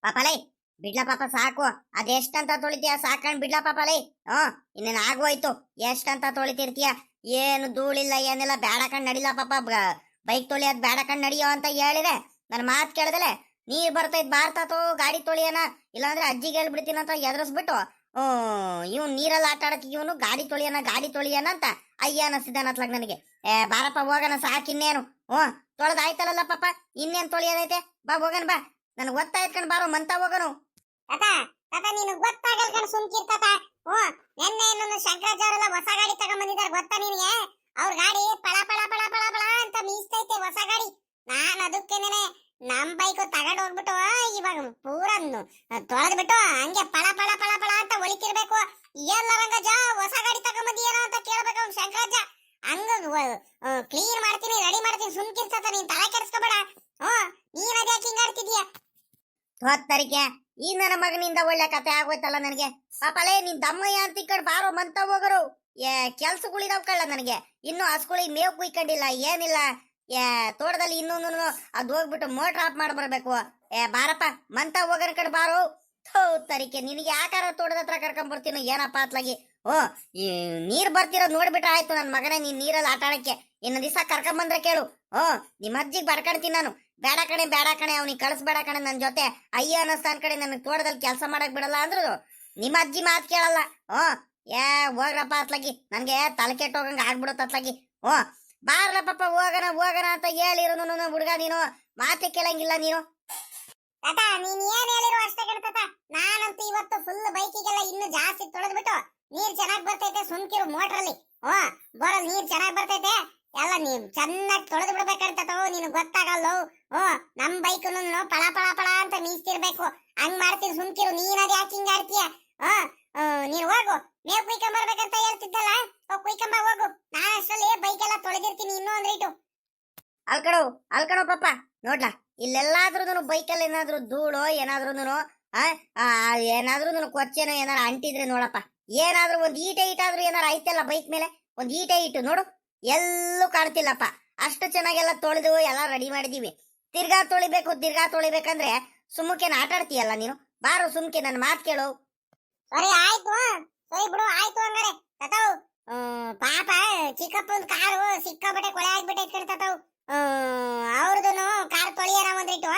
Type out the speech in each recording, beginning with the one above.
ಪಾಪಲೇ ಬಿಡ್ಲಾ ಪಾಪ ಸಾಕು. ಅದೆಷ್ಟಂತ ತೊಳಿತೀಯ ಸಾಕಂಡ್ ಬಿಡ್ಲಾ ಪಾಪಲೇ. ಇನ್ನೇನ್ ಆಗೋಯ್ತು. ಎಷ್ಟಂತ ತೊಳಿತಿರ್ತೀಯ? ಏನು ಧೂಳಿಲ್ಲ ಏನಿಲ್ಲ, ಬೇಡ ಕಣ್ ನಡಿಲ್ಲ ಪಾಪ. ಬೈಕ್ ತೊಳಿಯೋದ್ ಬೇಡ ಕಣ್ ನಡಿಯೋ ಅಂತ ಹೇಳಿದ್ರೆ ನನ್ನ ಮಾತು ಕೇಳದಲೆ ನೀರ್ ಬರ್ತೈತ್ ಬಾರ್ತಾತೋ ಗಾಡಿ ತೊಳಿಯೋಣ, ಇಲ್ಲಾಂದ್ರೆ ಅಜ್ಜಿಗೆ ಹೇಳ್ಬಿಡ್ತೀನಿ ಅಂತ ಎದುರಿಸ್ಬಿಟ್ಟು ಇವ್ನು ನೀರಲ್ಲಿ ಆಟ ಆಡಕ್ಕೆ ಇವನು ಗಾಡಿ ತೊಳಿಯೋಣ ಅಂತ ಅಯ್ಯ ಅನ್ನಿಸ್ತಿದ್ದಾನತ್ಲಾಗ ನನಗೆ. ಬಾರಪ್ಪ ಹೋಗೋಣ ಸಾಕಿನ್ನೇನು. ತೊಳೆದಾಯ್ತಲ್ಲ ಪಾಪ, ಇನ್ನೇನ್ ತೊಳಿಯೋದೈತೆ. ಬಾ ಹೋಗೋಣ ಬಾ, ನನಗೆ ಗೊತ್ತಾಯ್ತು ಕಣ್ ಬಾರೋ ಮಂತ ಹೋಗೋನು. ನೀನು ಗೊತ್ತಾಗಲ್ ಕಣ್ ಸುಮ್ಕಿರ್ ತಾತ. ನಿನ್ನೆ ಇನ್ನೊಂದು ಶಂಕರಾಜ್ ಅವರೆಲ್ಲ ಹೊಸ ಗಾಡಿ ತಗೊಂಡ್ಬಂದಿದ್ದಾರೆ ಗೊತ್ತಾ ನಿನಗೆ? ಅವ್ರ ಗಾಡಿ ಪಳ ಪಳ ಪಳ ಪಳ ಪಳ ಅಂತ ಮೀಸ್ತೈತೆ ಹೊಸ ಗಾಡಿ. ನಾನ್ ಅದಕ್ಕೇನೆ ನಮ್ ಬೈಕ್ ತಗೊಂಡ್ ಹೋಗ್ಬಿಟ್ಟು ಇವಾಗ ಪೂರ ತೊಳೆದ್ಬಿಟ್ಟು ಹಂಗೆ ಪಳ ಪಳ ಪಳ ಪಳ ಅಂತ ಒಳಿತಿರ್ಬೇಕು. ಎಲ್ಲ ರಂಗಜ ಹೊಸ ಗಾಡಿ ತಗೊಂಡ್ಬಂದಿಯೇನೋ ಅಂತ ಕೇಳ್ಬೇಕು ಅವ್ನು ಶಂಕರಾಜ. ಹಂಗ ಕ್ಲೀನ್ ಮಾಡ್ತೀನಿ ರೆಡಿ ಮಾಡ್ತೀನಿ ಸುಮ್ಕಿರ್ತಾತ, ನೀನ್ ತಲೆ ಕೆಡಿಸ್ಕೋಬೇಡ. ನೀನ್ ಅದ್ಯಾಕೆ ಹಿಂಗಾಡ್ತಿದ್ಯಾ? ಹೊತ್ತರಿಕೆ ಈ ನನ್ನ ಮಗನಿಂದ ಒಳ್ಳೆ ಕತೆ ಆಗೋಯ್ತಲ್ಲ ನನಗೆ. ಪಾಪಲೇ ನಿನ್ ದಮ್ಮಯ್ಯ ಅಂತ ಈ ಕಡೆ ಬಾರೋ ಮಂತ ಹೋಗರು. ಕೆಲ್ಸಗಳಿದಾವ್ ಕಳ್ಳ ನನಗೆ. ಇನ್ನು ಹಸ್ಗಳಿಗೆ ಮೇವು ಕುಯ್ಕೊಂಡಿಲ್ಲ ಏನಿಲ್ಲ. ತೋಟದಲ್ಲಿ ಇನ್ನೊಂದು ಅದು ಹೋಗ್ಬಿಟ್ಟು ಮೋಟ್ರ್ ಆಫ್ ಮಾಡಿ ಬರ್ಬೇಕು. ಬಾರಪ್ಪ ಮಂತ ಹೋಗರ ಕಡೆ ಬಾರೋ. ತರಿಕೆ ನಿನಗೆ ಯಾಕಾರ ತೋಟದ ಹತ್ರ ಕರ್ಕೊಂಡ್ ಬರ್ತೀನೋ ಏನಪ್ಪ ಅತ್ಲಾಗಿ. ಈ ನೀರ್ ಬರ್ತಿರೋದ್ ನೋಡ್ಬಿಟ್ರೆ ಆಯ್ತು ನನ್ನ ಮಗನೇ. ನೀನ್ ನೀರಲ್ಲಿ ಆಟ ಆಡಕ್ಕೆ ಇನ್ನೊಂದ್ ದಿವಸ ಕರ್ಕೊಂಡ್ ಬಂದ್ರೆ ಕೇಳು. ನಿಮ್ಮ ಅಜ್ಜಿಗೆ ಬರ್ಕೊಳ್ತೀನಿ ನಾನು. ಬೇಡ ಕಣೆ ಅವ್ನಿಗೆ ಕಳಿಸ್ಬೇಡ ಕಣೆ ನನ್ನ ಜೊತೆ. ಅಯ್ಯ ಅನ್ನಿಸ್ತಾನ ಕಡೆ ನನಗೆ ತೋಟದಲ್ಲಿ ಕೆಲಸ ಮಾಡಕ್ ಬಿಡಲ್ಲ ಅಂದ್ರು ನಿಮ್ಮ ಅಜ್ಜಿ ಮಾತು ಕೇಳಲ್ಲ. ಹೋಗ್ರಪ್ಪ ಅತ್ಲಾಗಿ, ನನ್ಗೆ ತಲೆ ಕೆಟ್ಟೋಗಂಗ ಆಗ್ಬಿಡುತ್ತ ಅತ್ಲಾಗಿ. ಬಾರ್ಲ ಪಾಪ ಹೋಗೋಣ ಅಂತ ಹೇಳಿರೋನು ಹುಡುಗ ನೀನು ಮಾತೆ ಕೇಳಂಗಿಲ್ಲ ನೀನು. ತಾತ ನೀನ್ ಏನ್ ಹೇಳಿರೋ ಅಷ್ಟೇ ಕಣ್ತಾತ. ನಾನಂತೂ ಇವತ್ತು ಫುಲ್ ಬೈಕಿಗೆಲ್ಲ ಇನ್ನು ಜಾಸ್ತಿ ತೊಳೆದ್ಬಿಟ್ಟು ನೀರ್ ಚೆನ್ನಾಗ್ ಬರ್ತೈತೆ ಸುಮ್ಕಿರು ಮೋಟ್ರಲ್ಲಿ. ಬೋರಲ್ಲಿ ನೀರ್ ಚೆನ್ನಾಗ್ ಬರ್ತೈತೆ ಎಲ್ಲ ನೀವ್ ಚೆನ್ನಾಗಿ ತೊಳೆದು ಬಿಡ್ಬೇಕಂತತೋ. ನೀನು ಗೊತ್ತಾಗಲ್ಲ. ನಮ್ ಬೈಕ್ ಪಳ ಪಳ ಪಳ ಅಂತ ಮೀಸ್ತಿರ್ಬೇಕು. ಹಂಗ್ ಮಾಡ್ತೀನಿ ಸುಮ್ಕಿರು. ನೀನ್ ಅದ್ ಯಾಕೆ ಹಿಂಗ ಆಡ್ತೀಯ? ನೀನ್ ಹೋಗು, ಮೇವ್ ಕುಯ್ಕೊಂಬರ್ಬೇಕಂತ ಹೇಳ್ತಿದ್ದಲ್ಲ, ಕುಯ್ಕೊಂಬ ಹೋಗು. ನಾನು ಅಷ್ಟರಲ್ಲಿ ಬೈಕ್ ಎಲ್ಲ ತೊಳೆದಿರ್ತೀನಿ ಇನ್ನೂ ಒಂದ್ ರೈಟು. ಅಲ್ಕಣೋ ಪಾಪ ನೋಡ್ಲಾ, ಇಲ್ಲೆಲ್ಲಾದ್ರೂ ಬೈಕಲ್ಲಿ ಏನಾದ್ರು ಧೂಳು ಏನಾದ್ರೂ ಕೊಚ್ಚೇನೋ ಏನಾರು ಅಂಟಿದ್ರೆ ನೋಡಪ್ಪ, ಏನಾದ್ರೂ ಒಂದ್ ಈಟಾದ್ರೂ ಏನಾರು ಐತಲ್ಲ ಬೈಕ್ ಮೇಲೆ, ಒಂದ್ ಇಟ್ಟು ನೋಡು ಎಲ್ಲೂ ಕಾಣ್ತಿಲ್ಲಪ್ಪ. ಅಷ್ಟು ಚೆನ್ನಾಗೆಲ್ಲ ತೊಳೆದು ಎಲ್ಲ ರೆಡಿ ಮಾಡಿದೀವಿ. ತಿರ್ಗಾ ತೊಳಿಬೇಕಂದ್ರೆ ಸುಮ್ಮಕ್ಕೆ ಆಟ ಆಡ್ತೀಯಲ್ಲ ನೀನು. ಬಾರು ಸುಮ್ಕೆ ನನ್ನ ಮಾತು ಕೇಳು. ಸರಿ ಆಯ್ತು, ಸರಿ ಬಿಡು ಆಯ್ತು. ಹಂಗಾರೆ ತತಾವ್ ಪಾಪ ಚಿಕ್ಕಪ್ಪನ ಕಾರು ಸಿಕ್ಕಾಬಟ್ಟೆ ಕೊಳೆ ಆಗ್ಬಿಟ್ಟೈತ್ ಕಣ್ತಾವ್. ಅವ್ರದೂನು ಕಾರ್ ತೊಳಿಯಾರ ಒಂದಿಟ್ಟು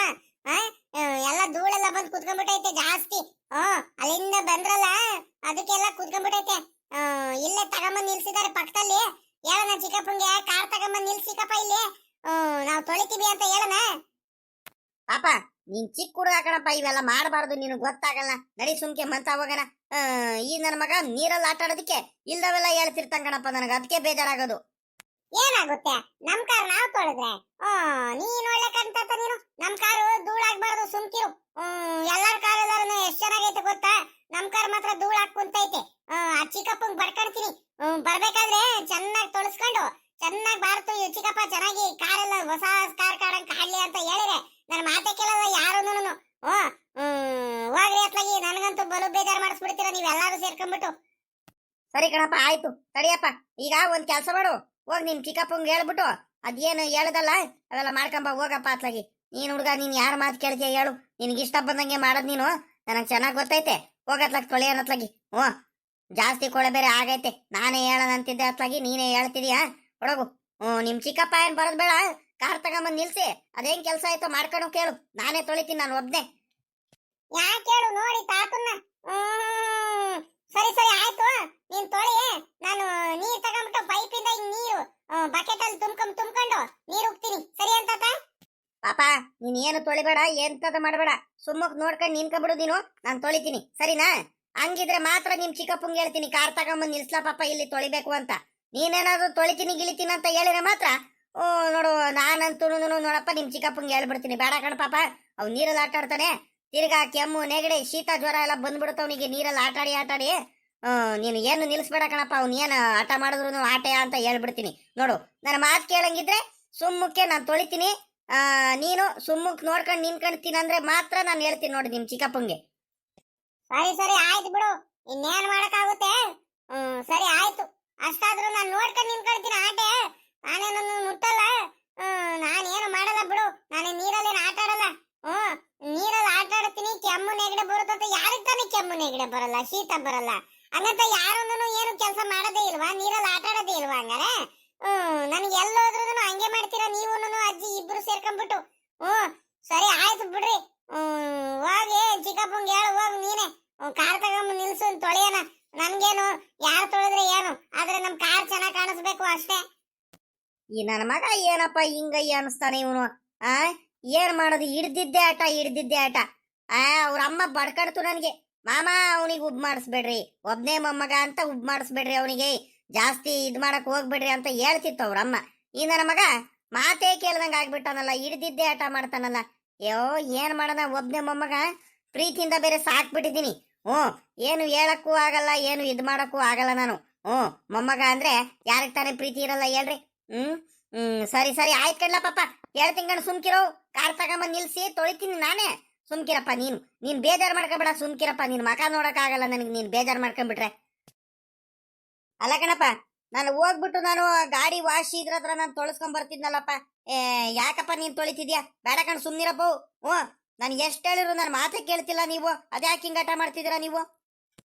ಎಲ್ಲ ಧೂಳೆಲ್ಲ ಬಂದು ಕುತ್ಕೊಂಡ್ಬಿಟ್ಟೈತೆ ಜಾಸ್ತಿ. ಅಲ್ಲಿಂದ ಬಂದ್ರಲ್ಲ ಅದಕ್ಕೆಲ್ಲ ಕುತ್ಕೊಂಡ್ಬಿಟ್ಟೈತೆ. ಇಲ್ಲೇ ತಗೊಂಬಂದ್ ನಿಲ್ಸಿದಾರೆ ಪಕ್ಕದಲ್ಲಿ. ಹೇಳಣ ಚಿಕ್ಕಪ್ಪಂಗೆ ಕಾರ್ ತಗೊಂಬಂದ್ ನಿಲ್ಸಿಕಪ್ಪ ಇಲ್ಲಿ, ನಾವ್ ತೊಳಿತೀವಿ ಅಂತ ಹೇಳಣ. ಪಾಪ ನೀನ್ ಚಿಕ್ಕ ಹುಡುಗ ಕಣಪ್ಪ, ಇವೆಲ್ಲ ಮಾಡಬಾರ್ದು, ನೀನು ಗೊತ್ತಾಗಲ್ಲ. ನಡಿ ಸುಮ್ಕೆ ಮಂತ ಹೋಗೋಣ. ಈ ನನ್ನ ಮಗ ನೀರಲ್ಲಿ ಆಟ ಆಡೋದಕ್ಕೆ ಇಲ್ದವೆಲ್ಲ ಹೇಳ್ತಿರ್ತಾನ ಕಣಪ್ಪ, ನನಗೆ ಅದಕ್ಕೆ ಬೇಜಾರಾಗೋದು. ಏನಾಗುತ್ತೆ ನಮ್ ಕಾರ್ ನಾವ್ ತೊಳೆದ್ರೆ? ನೀನ್ ಒಳ್ಳೆ ಕಣ್ತಾತ ನೀನು. ನಮ್ ಕಾರು ಧೂಳಾಗ್ಬಾರ್ದು ಸುಮ್ಕಿರು. ಎಲ್ಲಾರ ಕಾರ್ ಎಲ್ಲಾರು ಎಷ್ಟ್ ಚೆನ್ನಾಗೈತೆ ಗೊತ್ತಾ? ನಮ್ ಕಾರ್ ಮಾತ್ರ ಧೂಳಾಗ್ ಕುಂತೈತೆ. ಆ ಚಿಕ್ಕಪ್ಪಂಗ್ ಬರ್ಕೊಳ್ತೀನಿ. ಬರ್ಬೇಕಾದ್ರೆ ಚೆನ್ನಾಗಿ ತೊಳಸ್ಕೊಂಡು ಚೆನ್ನಾಗಿ ಬಾರ್ತು ಚಿಕ್ಕಪ್ಪ, ಚೆನ್ನಾಗಿ ಕಾರೆಲ್ಲ ಹೊಸ ಕಾರ್ ಕಾಡಂಗ್ ಕಾಡ್ಲಿ ಅಂತ ಹೇಳಿದ್ರೆ ನನ್ನ ಮಾತೆ ಕೇಳಲ್ಲ ಯಾರು. ಹೋಗ್ರಿ ಅತ್ಲಾಗಿ, ನನಗಂತೂ ಬಲು ಬೇಜಾರು ಮಾಡಿಸ್ಬಿಡ್ತೀರ ನೀವೆಲ್ಲಾರು ಸೇರ್ಕೊಂಡ್ಬಿಟ್ಟು. ಸರಿ ಕಣಪ್ಪ ಆಯ್ತು ತಡಿಯಪ್ಪ. ಈಗ ಒಂದ್ ಕೆಲ್ಸ ಮಾಡು, ಹೋಗ್ ನಿಮ್ ಚಿಕ್ಕಪ್ಪಂಗ್ ಹೇಳ್ಬಿಟ್ಟು ಅದೇನು ಹೇಳದಲ್ಲ ಅವೆಲ್ಲ ಮಾಡ್ಕೊಂಬ ಹೋಗಪ್ಪ ಅತ್ಲಾಗಿ. ನೀನ್ ಹುಡುಗ, ನೀನ್ ಯಾರ ಮಾತು ಕೇಳ್ತೀಯ ಹೇಳು? ನಿನ್ಗೆ ಇಷ್ಟ ಬಂದಂಗೆ ಮಾಡದ್ ನೀನು, ನನಗ್ ಚೆನ್ನಾಗ್ ಗೊತ್ತೈತೆ. ಹೋಗತ್ಲಾಗ ತೊಳೆಯನತ್ಲಾಗಿ. ಜಾಸ್ತಿ ಕೊಳೆ ಬೇರೆ ಆಗೈತೆ. ನಾನೇ ಹೇಳೋಣ ಅಂತಿದ್ದೆ ಅತ್ಲಾಗಿ, ನೀನೇ ಹೇಳ್ತಿದೀಯಾ? ಹೊಡಗು. ನಿಮ್ ಚಿಕ್ಕಪ್ಪ ಏನ್ ಬರೋದ್ ಬೇಡ, ಕಾರ್ ತಗೊಂಬಂದ್ ನಿಲ್ಸಿ ಅದೇನ್ ಕೆಲ್ಸ ಆಯ್ತೋ ಮಾಡ್ಕೊಂಡು ಕೇಳು. ನಾನೇ ತೊಳಿತೀನಿ ನಾನು ಒಬ್ನೇ. ಯಾಕೆ ಹೇಳು ನೋಡಿ ತಾತನ್ನ. ಸರಿ ಸರಿ ಆಯ್ತು, ನೀನ್ ತೊಳಿ. ನಾನು ನೀರ್ ತಗೊಂಡ್ಬಿಟ್ಟು ಪೈಪಿಂದ ಹಿಂಗ್ ನೀರು ಬಕೆಟ್ ಅಲ್ಲಿ ತುಂಬ್ಕೊಂಡು ನೀರ್ ಉಗ್ತೀನಿ. ಸರಿ ಅಂತ ಪಾಪ ನೀನ್ ಏನು ತೊಳಿಬೇಡ, ಎಂತದ ಮಾಡಬೇಡ, ಸುಮ್ಮಕ್ ನೋಡ್ಕೊಂಡು ನಿನ್ಕೊಂಡ್ಬಿಡು ನೀನು. ನಾನ್ ತೊಳಿತೀನಿ ಸರಿನಾ? ಹಂಗಿದ್ರೆ ಮಾತ್ರ ನಿಮ್ ಚಿಕ್ಕಪ್ಪಂಗ್ ಹೇಳ್ತೀನಿ ಕಾರ್ ತಗೊಂಬಂದ್ ನಿಲ್ಸ್ಲಾ ಪಾಪ ಇಲ್ಲಿ ತೊಳಿಬೇಕು ಅಂತ. ನೀನೇನಾದ್ರು ತೊಳಿತೀನಿ ಗಿಳಿತೀನಿ ಅಂತ ಹೇಳಿದ್ರೆ ಮಾತ್ರ ನೋಡು ನಾನಂತೂ ನೋಡಪ್ಪ ನಿಮ್ ಚಿಕ್ಕಪ್ಪಂಗೆ ಹೇಳ್ಬಿಡ್ತೀನಿ. ಬೇಡ ಕಣ ಪಾಪ, ಅವ್ ನೀರಲ್ಲಿ ಆಟ ಆಡ್ತಾನೆ. ತಿರ್ಗಾ ಕೆಮ್ಮು ನೆಗಡಿ ಶೀತ ಜ್ವರ ಎಲ್ಲ ಬಂದ್ಬಿಡುತ್ತವನಿಗೆ ನೀರಲ್ಲಿ ಆಟಾಡಿ. ನೀನು ಏನು ನಿಲ್ಸ್ಬೇಡ ಕಣಪ್ಪ. ಅವ್ನು ಏನು ಆಟ ಮಾಡಿದ್ರು ಆಟೆ ಅಂತ ಹೇಳ್ಬಿಡ್ತೀನಿ. ನೋಡು ನನ್ನ ಮಾತು ಕೇಳಂಗಿದ್ರೆ ಸುಮ್ಮಕ್ಕೆ ನಾನು ತೊಳಿತೀನಿ. ನೀನು ಸುಮ್ಮಕ್ ನೋಡ್ಕೊಂಡು ನಿನ್ಕೊಂಡ್ತೀನಿ ಅಂದ್ರೆ ಮಾತ್ರ ನಾನು ಹೇಳ್ತೀನಿ ನೋಡಿ ನಿಮ್ ಚಿಕ್ಕಪ್ಪಂಗೆ. ಸರಿ ಸರಿ ಆಯ್ತು ಬಿಡು, ಇನ್ನೇನ್ ಮಾಡಕ್ಕಾಗುತ್ತೆ. ಸರಿ ಆಯ್ತು, ಅಷ್ಟಾದ್ರೂ ನಾನು ನೋಡ್ಕೊಂಡು ನಿನ್ಕೊಳ್ತೀನಿ ಆಟೆ. ನಾನೇನನ್ನು ಮುಟ್ಟಲ್ಲ, ನಾನೇನು ಮಾಡಲ್ಲ ಬಿಡು. ನಾನೇ ನೀರಲ್ಲಿ ಆಟ ಆಡಲ್ಲ. ನೀರಲ್ಲಿ ಆಟ ಆಡ್ತೀನಿ, ಕೆಮ್ಮು ನೆಗಡಿ ಬರಲ್ಲ, ಶೀತ ಬರಲ್ಲ. ಹಂಗಂತ ಯಾರನ್ನೂ ಏನು ಕೆಲಸ ಮಾಡೋದೇ ಇಲ್ವಾ? ನೀರಲ್ಲಿ ಆಟ ಆಡೋದೇ ಇಲ್ವಾ ಹಂಗಾರೆ? ನನ್ಗೆ ಎಲ್ಲೋದ್ರೂ ಹಂಗೆ ಮಾಡ್ತೀರಾ ನೀವುನು ಅಜ್ಜಿ ಇಬ್ರು ಸೇರ್ಕೊಂಡ್ಬಿಟ್ಟು. ಸರಿ ಆಯ್ತು ಬಿಡ್ರಿ. ಹೋಗಿ ಚಿಕ್ಕಪ್ಪಂಗೆ ಹೇಳು, ಹೋಗ್ ನೀನೆ ಕಾರ್ ತಗೊಂಡ್ ನಿಲ್ಸು ತೊಳೆಯೋಣ. ನನ್ಗೇನು ಯಾರು ತೊಳೆದ್ರೆ ಏನು, ಆದ್ರೆ ನಮ್ ಕಾರ್ ಚೆನ್ನಾಗ್ ಕಾಣಿಸ್ಬೇಕು ಅಷ್ಟೇ. ಈ ನನ್ನ ಮಗ ಏನಪ್ಪ ಹಿಂಗಯ್ಯ ಅನಿಸ್ತಾನೆ ಇವನು. ಆ ಏನ್ ಮಾಡೋದು, ಹಿಡ್ದಿದ್ದೆ ಆಟ. ಅವ್ರ ಅಮ್ಮ ಬಡ್ಕಡ್ತು ನನಗೆ, ಮಾಮ ಅವನಿಗೆ ಉಬ್ ಮಾಡಿಸ್ಬೇಡ್ರಿ, ಒಬ್ನೇ ಮೊಮ್ಮಗ ಅಂತ ಉಬ್ ಮಾಡಿಸ್ಬೇಡ್ರಿ, ಅವನಿಗೆ ಜಾಸ್ತಿ ಇದ್ ಮಾಡಕ್ ಹೋಗ್ಬೇಡ್ರಿ ಅಂತ ಹೇಳ್ತಿತ್ತು ಅವ್ರಮ್ಮ. ಈ ನನ್ನ ಮಗ ಮಾತೇ ಕೇಳ್ದಂಗ ಆಗ್ಬಿಟ್ಟಾನಲ್ಲ, ಹಿಡ್ದಿದ್ದೆ ಆಟ ಮಾಡ್ತಾನಲ್ಲ. ಏನ್ ಮಾಡೋಣ, ಒಬ್ನೇ ಮೊಮ್ಮಗ, ಪ್ರೀತಿಯಿಂದ ಬೇರೆ ಸಾಕ್ಬಿಟ್ಟಿದೀನಿ. ಏನು ಹೇಳಕ್ಕೂ ಆಗಲ್ಲ, ಏನು ಇದ್ ಮಾಡಕ್ಕೂ ಆಗಲ್ಲ ನಾನು. ಮೊಮ್ಮಗ ಅಂದ್ರೆ ಯಾರಿಗೆ ತಾನೇ ಪ್ರೀತಿ ಇರಲ್ಲ ಹೇಳ್ರಿ. ಸರಿ ಆಯ್ತು ಕಡ್ಲ ಪಾಪ, ಹೇಳ್ತೀನಿ ಕಣ್, ಸುಮ್ಕಿರೋ. ಕಾರ್ ತಗೊಂಬಂದ್ ನಿಲ್ಸಿ ತೊಳಿತೀನಿ ನಾನೇ. ಸುಮ್ಕಿರಪ್ಪ, ನೀನ್ ಬೇಜಾರ್ ಮಾಡ್ಕೊಬೇಡ, ಸುಮ್ಕಿರಪ್ಪ. ನಿನ್ ಮಕ ನೋಡಕ್ ಆಗಲ್ಲ ನನಗೆ, ನೀನ್ ಬೇಜಾರ್ ಮಾಡ್ಕೊಂಡ್ಬಿಟ್ರೆ. ಅಲ್ಲ ಕಣಪ್ಪ, ನಾನು ಹೋಗ್ಬಿಟ್ಟು ನಾನು ಗಾಡಿ ವಾಶ್ ಇದ್ರ ಹತ್ರ ನಾನು ತೊಳಸ್ಕೊಂಡ್ ಬರ್ತಿದ್ನಲ್ಲಪ್ಪ. ಯಾಕಪ್ಪ ನೀನ್ ತೊಳಿತಿದ್ಯಾ? ಬೇಡ ಕಣ್, ಸುಮ್ನಿರಪ್ಪ. ನನ್ ಎಷ್ಟ್ ಹೇಳಿದ್ರು ನನ್ನ ಮಾತೇ ಕೇಳ್ತಿಲ್ಲ ನೀವು, ಅದ್ಯಾಕೆ ಹಿಂಗಾಟ ಮಾಡ್ತಿದ್ದೀರಾ ನೀವು?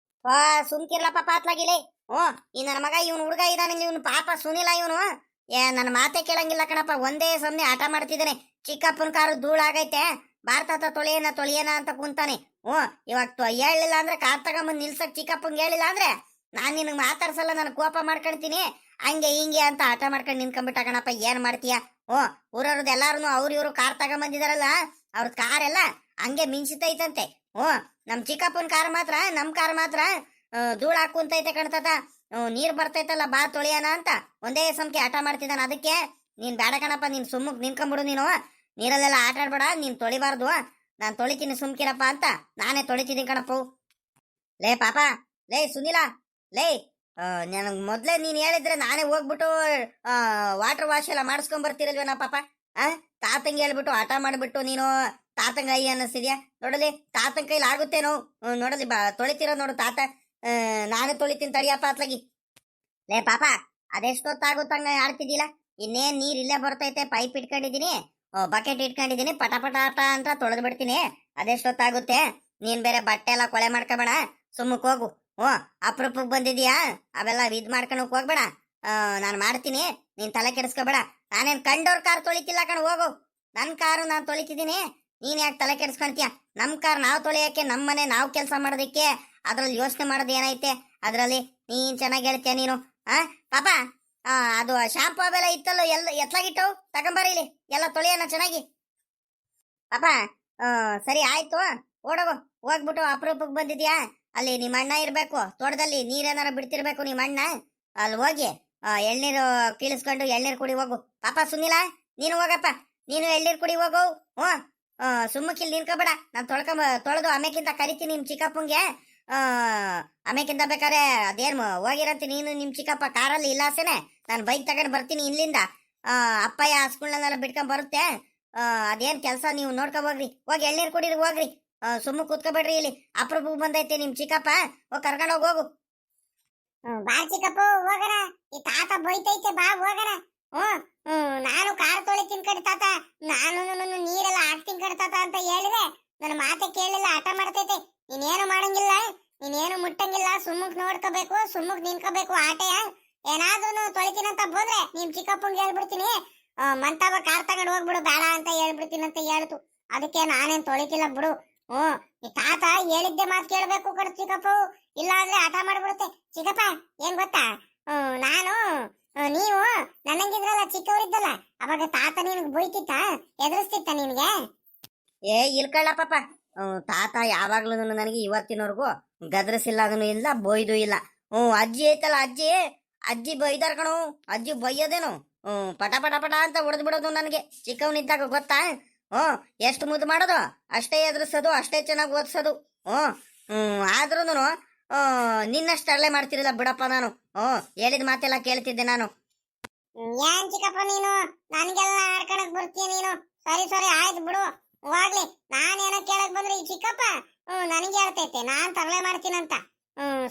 ಸುಮ್ಕಿರ್ಲಪ್ಪ ಪಾತ್ಲಾಗಿಲೆ. ಈ ನನ್ನ ಮಗ ಇವನು ಹುಡುಗ ಇದ್ದಾನೆ, ಇವನು ಪಾಪ ಸುನಿಲ ಇವನು. ನನ್ನ ಮಾತೇ ಕೇಳಂಗಿಲ್ಲ ಕಣಪ್ಪ, ಒಂದೇ ಸಮನೆ ಆಟ ಮಾಡ್ತಿದ್ದಾನೆ. ಚಿಕ್ಕಪ್ಪನ ಕಾರು ಧೂಳಾಗೈತೆ, ಭಾರತ ತೊಳಿಯನ ಅಂತ ಕುಂತಾನೆ. ಇವಾಗ ಹೇಳಿಲ್ಲ ಅಂದ್ರೆ ಕಾರ್ ತಗೊಂಬಂದ್ ನಿಲ್ಸಕ್ ಚಿಕ್ಕಪ್ಪಂಗೆ ಹೇಳಿಲ್ಲ ಅಂದ್ರೆ ನಾನ್ ನಿನಗ್ ಮಾತಾಡ್ಸಲ್ಲ, ನನ್ ಕೋಪ ಮಾಡ್ಕೊಳ್ತೀನಿ. ಹಂಗೆ ಹಿಂಗೆ ಅಂತ ಆಟ ಮಾಡ್ಕೊಂಡು ನಿನ್ಕೊಂಡ್ಬಿಟ್ಟ ಕಣಪ್ಪ. ಏನ್ ಮಾಡ್ತೀಯ? ಊರವ್ರದ್ದು ಎಲ್ಲಾರು ಅವ್ರು ಇವ್ರು ಕಾರ್ ತಗೊಂಬಂದಿದಾರಲ್ಲ, ಅವ್ರ ಕಾರ್ ಎಲ್ಲ ಹಂಗೆ ಮಿಂಚಿತೈತಂತೆ. ನಮ್ ಚಿಕ್ಕಪ್ಪನ ಕಾರ್ ಮಾತ್ರ, ನಮ್ ಕಾರ್ ಮಾತ್ರ ಧೂಳ್ ಹಾಕುಂತೈತೆ ಕಣ್ತತ. ನೀರ್ ಬರ್ತೈತಲ್ಲ, ಬಾ ತೊಳಿಯೋಣ ಅಂತ ಒಂದೇ ಸಮಕ್ಕೆ ಆಟ ಮಾಡ್ತಿದ್ದಾನ. ಅದಕ್ಕೆ ನೀನ್ ಬೇಡ ಕಣಪ್ಪ, ನೀನ್ ಸುಮ್ಮಕ್ ನಿನ್ಕೊಂಬಿಡು. ನೀನು ನೀರಲ್ಲೆಲ್ಲ ಆಟ ಆಡ್ಬೇಡ, ನೀನ್ ತೊಳಿಬಾರ್ದು. ನಾನ್ ತೊಳಿತೀನಿ, ಸುಮ್ಕಿರಪ್ಪ ಅಂತ ನಾನೇ ತೊಳಿತಿದ್ದೀನಿ ಕಣಪ್ಪ. ಲೇ ಪಾಪ, ಲೇ ಸುನಿಲ, ಲೇ ನನಗ್ ಮೊದ್ಲೇ ನೀನ್ ಹೇಳಿದ್ರೆ ನಾನೇ ಹೋಗ್ಬಿಟ್ಟು ವಾಟರ್ ವಾಶ್ ಎಲ್ಲ ಮಾಡಿಸ್ಕೊಂಡ್ ಬರ್ತಿರಲ್ವೇನಾ ಪಾಪ. ತಾತಂಗೆ ಹೇಳ್ಬಿಟ್ಟು ಆಟ ಮಾಡ್ಬಿಟ್ಟು ನೀನು ತಾತಂಗ ಅಯ್ಯ ಅನ್ನಿಸ್ತಿದ್ಯಾ? ನೋಡಲಿ, ತಾತನ ಕೈಲಿ ಆಗುತ್ತೇನೋ ನೋಡಲಿ, ತೊಳಿತಿರೋ ನೋಡು ತಾತ. ನಾನೇ ತೊಳಿತೀನಿ ತಡಿಯಪ್ಪ ಅತ್ಲಾಗಿ. ಲೇ ಪಾಪ, ಅದೆಷ್ಟೊತ್ತಾಗುತ್ತಂಗ ಆಡ್ತಿದ್ದಿಲ್ಲ. ಇನ್ನೇನ್ ನೀರ್ ಇಲ್ಲೇ ಬರ್ತೈತೆ, ಪೈಪ್ ಇಟ್ಕೊಂಡಿದೀನಿ, ಬಕೆಟ್ ಇಟ್ಕೊಂಡಿದೀನಿ, ಪಟ ಅಂತ ತೊಳೆದ್ ಬಿಡ್ತೀನಿ. ಅದೆಷ್ಟೊತ್ತಾಗುತ್ತೆ? ನೀನ್ ಬೇರೆ ಬಟ್ಟೆ ಎಲ್ಲ ಕೊಳೆ ಮಾಡ್ಕೋಬೇಡ, ಸುಮ್ಮಕ್ ಹೋಗು. ಅಪ್ರೂಪಕ್ ಬಂದಿದ್ಯಾ, ಅವೆಲ್ಲ ಇದ್ ಮಾಡ್ಕೊಳಕ್ ಹೋಗ್ಬೇಡ. ನಾನ್ ಮಾಡ್ತೀನಿ, ನೀನ್ ತಲೆ ಕೆಡಿಸ್ಕೋಬೇಡ. ನಾನೇನ್ ಕಂಡೋರ್ ಕಾರ್ ತೊಳಿತಿಲ್ಲ ಕಣ, ಹೋಗು. ನನ್ ಕಾರು ನಾನ್ ತೊಳಿತಿದ್ದೀನಿ, ನೀನ್ ಯಾಕೆ ತಲೆ ಕೆಡಿಸ್ಕೊಂತೀಯ? ನಮ್ ಕಾರ್ ನಾವ್ ತೊಳಿಯಕ್ಕೆ, ನಮ್ ಮನೆ ನಾವ್ ಕೆಲಸ ಮಾಡೋದಕ್ಕೆ ಅದ್ರಲ್ಲಿ ಯೋಚನೆ ಮಾಡೋದು ಏನೈತೆ ಅದ್ರಲ್ಲಿ? ನೀನ್ ಚೆನ್ನಾಗಿ ಹೇಳ್ತೀಯ ನೀನು. ಪಾಪ, ಅದು ಶಾಂಪು ಅವೆಲ್ಲ ಇತ್ತಲ್ಲ, ಎತ್ಲಾಗಿಟ್ಟು ತಗೊಂಬಾರ ಇಲ್ಲಿ, ಎಲ್ಲ ತೊಳೆಯೋಣ ಚೆನ್ನಾಗಿ. ಪಾಪ ಸರಿ ಆಯ್ತು, ಓಡೋಗು. ಹೋಗ್ಬಿಟ್ಟು ಅಪರೂಪಕ್ಕೆ ಬಂದಿದ್ಯಾ, ಅಲ್ಲಿ ನಿಮ್ಮ ಅಣ್ಣ ಇರ್ಬೇಕು ತೋಟದಲ್ಲಿ, ನೀರೇನಾರ ಬಿಡ್ತಿರ್ಬೇಕು ನಿಮ್ಮ ಅಣ್ಣ. ಅಲ್ಲಿ ಹೋಗಿ ಎಳ್ನೀರು ಕೀಳಿಸ್ಕೊಂಡು ಎಳ್ನೀರು ಕುಡಿ ಹೋಗು. ಪಾಪ ಸುನಿಲ, ನೀನು ಹೋಗಪ್ಪ, ನೀನು ಎಳ್ನೀರು ಕುಡಿ ಹೋಗು. ಸುಮ್ಮಕ್ಕಿಲ್ಲಿ ನಿನ್ಕೋಬೇಡ, ನಾನು ತೊಳೆದು ಆಮೇಕಿಂತ ಕರಿತೀನಿ ನಿಮ್ ಚಿಕ್ಕಪ್ಪಂಗೆ. ಆಮೇಕಿಂತ ಬೇಕಾರೆ ಅದೇನು ಹೋಗಿರಂತೆ ನೀನು ನಿಮ್ ಚಿಕ್ಕಪ್ಪ ಕಾರಲ್ಲಿ ಇಲ್ಲಾಸೇನೆ, ನಾನು ಬೈಕ್ ತಗೊಂಡು ಬರ್ತೀನಿ ಇಲ್ಲಿಂದ. ಅಪ್ಪಯ್ಯ ಸ್ಕೂಲ್ನೆಲ್ಲ ಬಿಟ್ಕೊಂಡ್ ಬರುತ್ತೆ. ಅದೇನ್ ಕೆಲಸ ನೀವು ನೋಡ್ಕೊಂಡ್ ಹೋಗ್ರಿ, ಹೋಗಿ ಎಳ್ನೀರು ಕುಡೀರಿ ಹೋಗ್ರಿ. ಸುಮ್ಮ ಕೂತ್ಕೋಬೇಡ್ರಿ, ಇಲ್ಲಿ ಅಪ್ರೂಪ ಬಂದೈತೆ ನಿಮ್ ಚಿಕ್ಕಪ್ಪ, ಹೋಗಿ ಕರ್ಕೊಂಡು ಹೋಗು. ಬಾ ಚಿಕ್ಕಪ್ಪ ಹೋಗೋಣ, ಈ ತಾತ ಬೈತೈತೆ, ಬಾ ಹೋಗೋಣ. ನಾನು ಕಾರ್ ತೊಳಿತೀನಿ ಕಡೆ ತಾತ, ನಾನು ನೀರೆಲ್ಲ ಹಾಕ್ತೀನಿ ಕಡೆ ತಾತ ಅಂತ ಹೇಳಿದ್ರೆ ನನ್ನ ಮಾತೆ ಕೇಳಿಲ್ಲ, ಆಟ ಮಾಡ್ತೈತೆ. ನೀನೇನು ಮಾಡಂಗಿಲ್ಲ, ನೀನೇನು ಮುಟ್ಟಂಗಿಲ್ಲ, ಸುಮ್ಮಕ್ ನೋಡ್ಕೋಬೇಕು, ಸುಮ್ಮಕ್ ನಿನ್ಕೋಬೇಕು. ಆಟೆಯ ಏನಾದ್ರೂ ತೊಳಿತೀನಂತ ಬಂದ್ರೆ ನಿಮ್ ಚಿಕ್ಕಪ್ಪಂಗೆ ಹೇಳ್ಬಿಡ್ತೀನಿ, ಮಂತವ ಕಾರ್ ತಗೊಂಡು ಹೋಗ್ಬಿಡು, ಬೇಡ ಅಂತ ಹೇಳ್ಬಿಡ್ತೀನಿ ಅಂತ ಹೇಳ್ತು. ಅದಕ್ಕೆ ನಾನೇನ್ ತೊಳಿತಿಲ್ಲ ಬಿಡು. ಈ ತಾತ ಹೇಳಿದ್ದೆ ಮಾತು ಕೇಳ್ಬೇಕು ಕಣ ಚಿಕ್ಕಪ್ಪ, ಇಲ್ಲ ಅಂದ್ರೆ ಆಟ ಮಾಡ್ಬಿಡುತ್ತೆ. ಚಿಕ್ಕಪ್ಪ ಏನ್ ಗೊತ್ತಾ, ನಾನು ನೀವು ನನ್ನಂಗಿದ್ರಲ್ಲ ಚಿಕ್ಕವರಿದ್ದಲ್ಲ, ಅವಾಗ ತಾತ ನಿನ್ಗೆ ಬೈತಿತ್ತ, ಎದುರಿಸ್ತಿತ್ತ ನಿನ್ಗೆ? ಇಲ್ಕಳ್ಳ ಪಾಪ, ತಾತ ಯಾವಾಗ್ಲೂ ನನಗೆ ಇವತ್ತಿನವರೆಗೂ ಗದರಿಸಿಲ್ಲ, ಅದನ್ನು ಇಲ್ಲ, ಬೊಯ್ದು ಇಲ್ಲ. ಅಜ್ಜಿ ಐತಲ್ಲ, ಅಜ್ಜಿ ಬೈದಾರ ಕಣು, ಅಜ್ಜಿ ಬೈಯೋದೇನು ಪಟ ಅಂತ ಹೊಡೆದ್ ಬಿಡೋದು ನನಗೆ ಚಿಕ್ಕವನಿದ್ದಾಗ, ಗೊತ್ತಾ? ಎಷ್ಟು ಮುದ್ದು ಮಾಡೋದು ಅಷ್ಟೇ ಎದುರಿಸೋದು, ಅಷ್ಟೇ ಚೆನ್ನಾಗಿ ಓದಿಸೋದು. ಆದ್ರೂನು ನಿನ್ನಷ್ಟು ಅಲ್ಲೇ ಮಾಡ್ತಿರಲಿಲ್ಲ ಬಿಡಪ್ಪ. ನಾನು ಹೇಳಿದ ಮಾತೆಲ್ಲ ಕೇಳ್ತಿದ್ದೆ ನಾನು. ಏನ್ ಚಿಕ್ಕಪ್ಪ ನೀನು ನನ್ಗೆಲ್ಲ ಆಡ್ಕೊಳಕ್ ಬರ್ತೀಯ ನೀನು? ಸರಿ ಆಯ್ತು ಬಿಡು, ಹೋಗ್ಲಿ. ನಾನೇನೋ ಕೇಳಕ್ ಬಂದ್ರೆ ಈ ಚಿಕ್ಕಪ್ಪ ನನಗೆ ಹೇಳ್ತೈತೆ ನಾನ್ ತರಲೆ ಮಾಡ್ತೀನಂತ.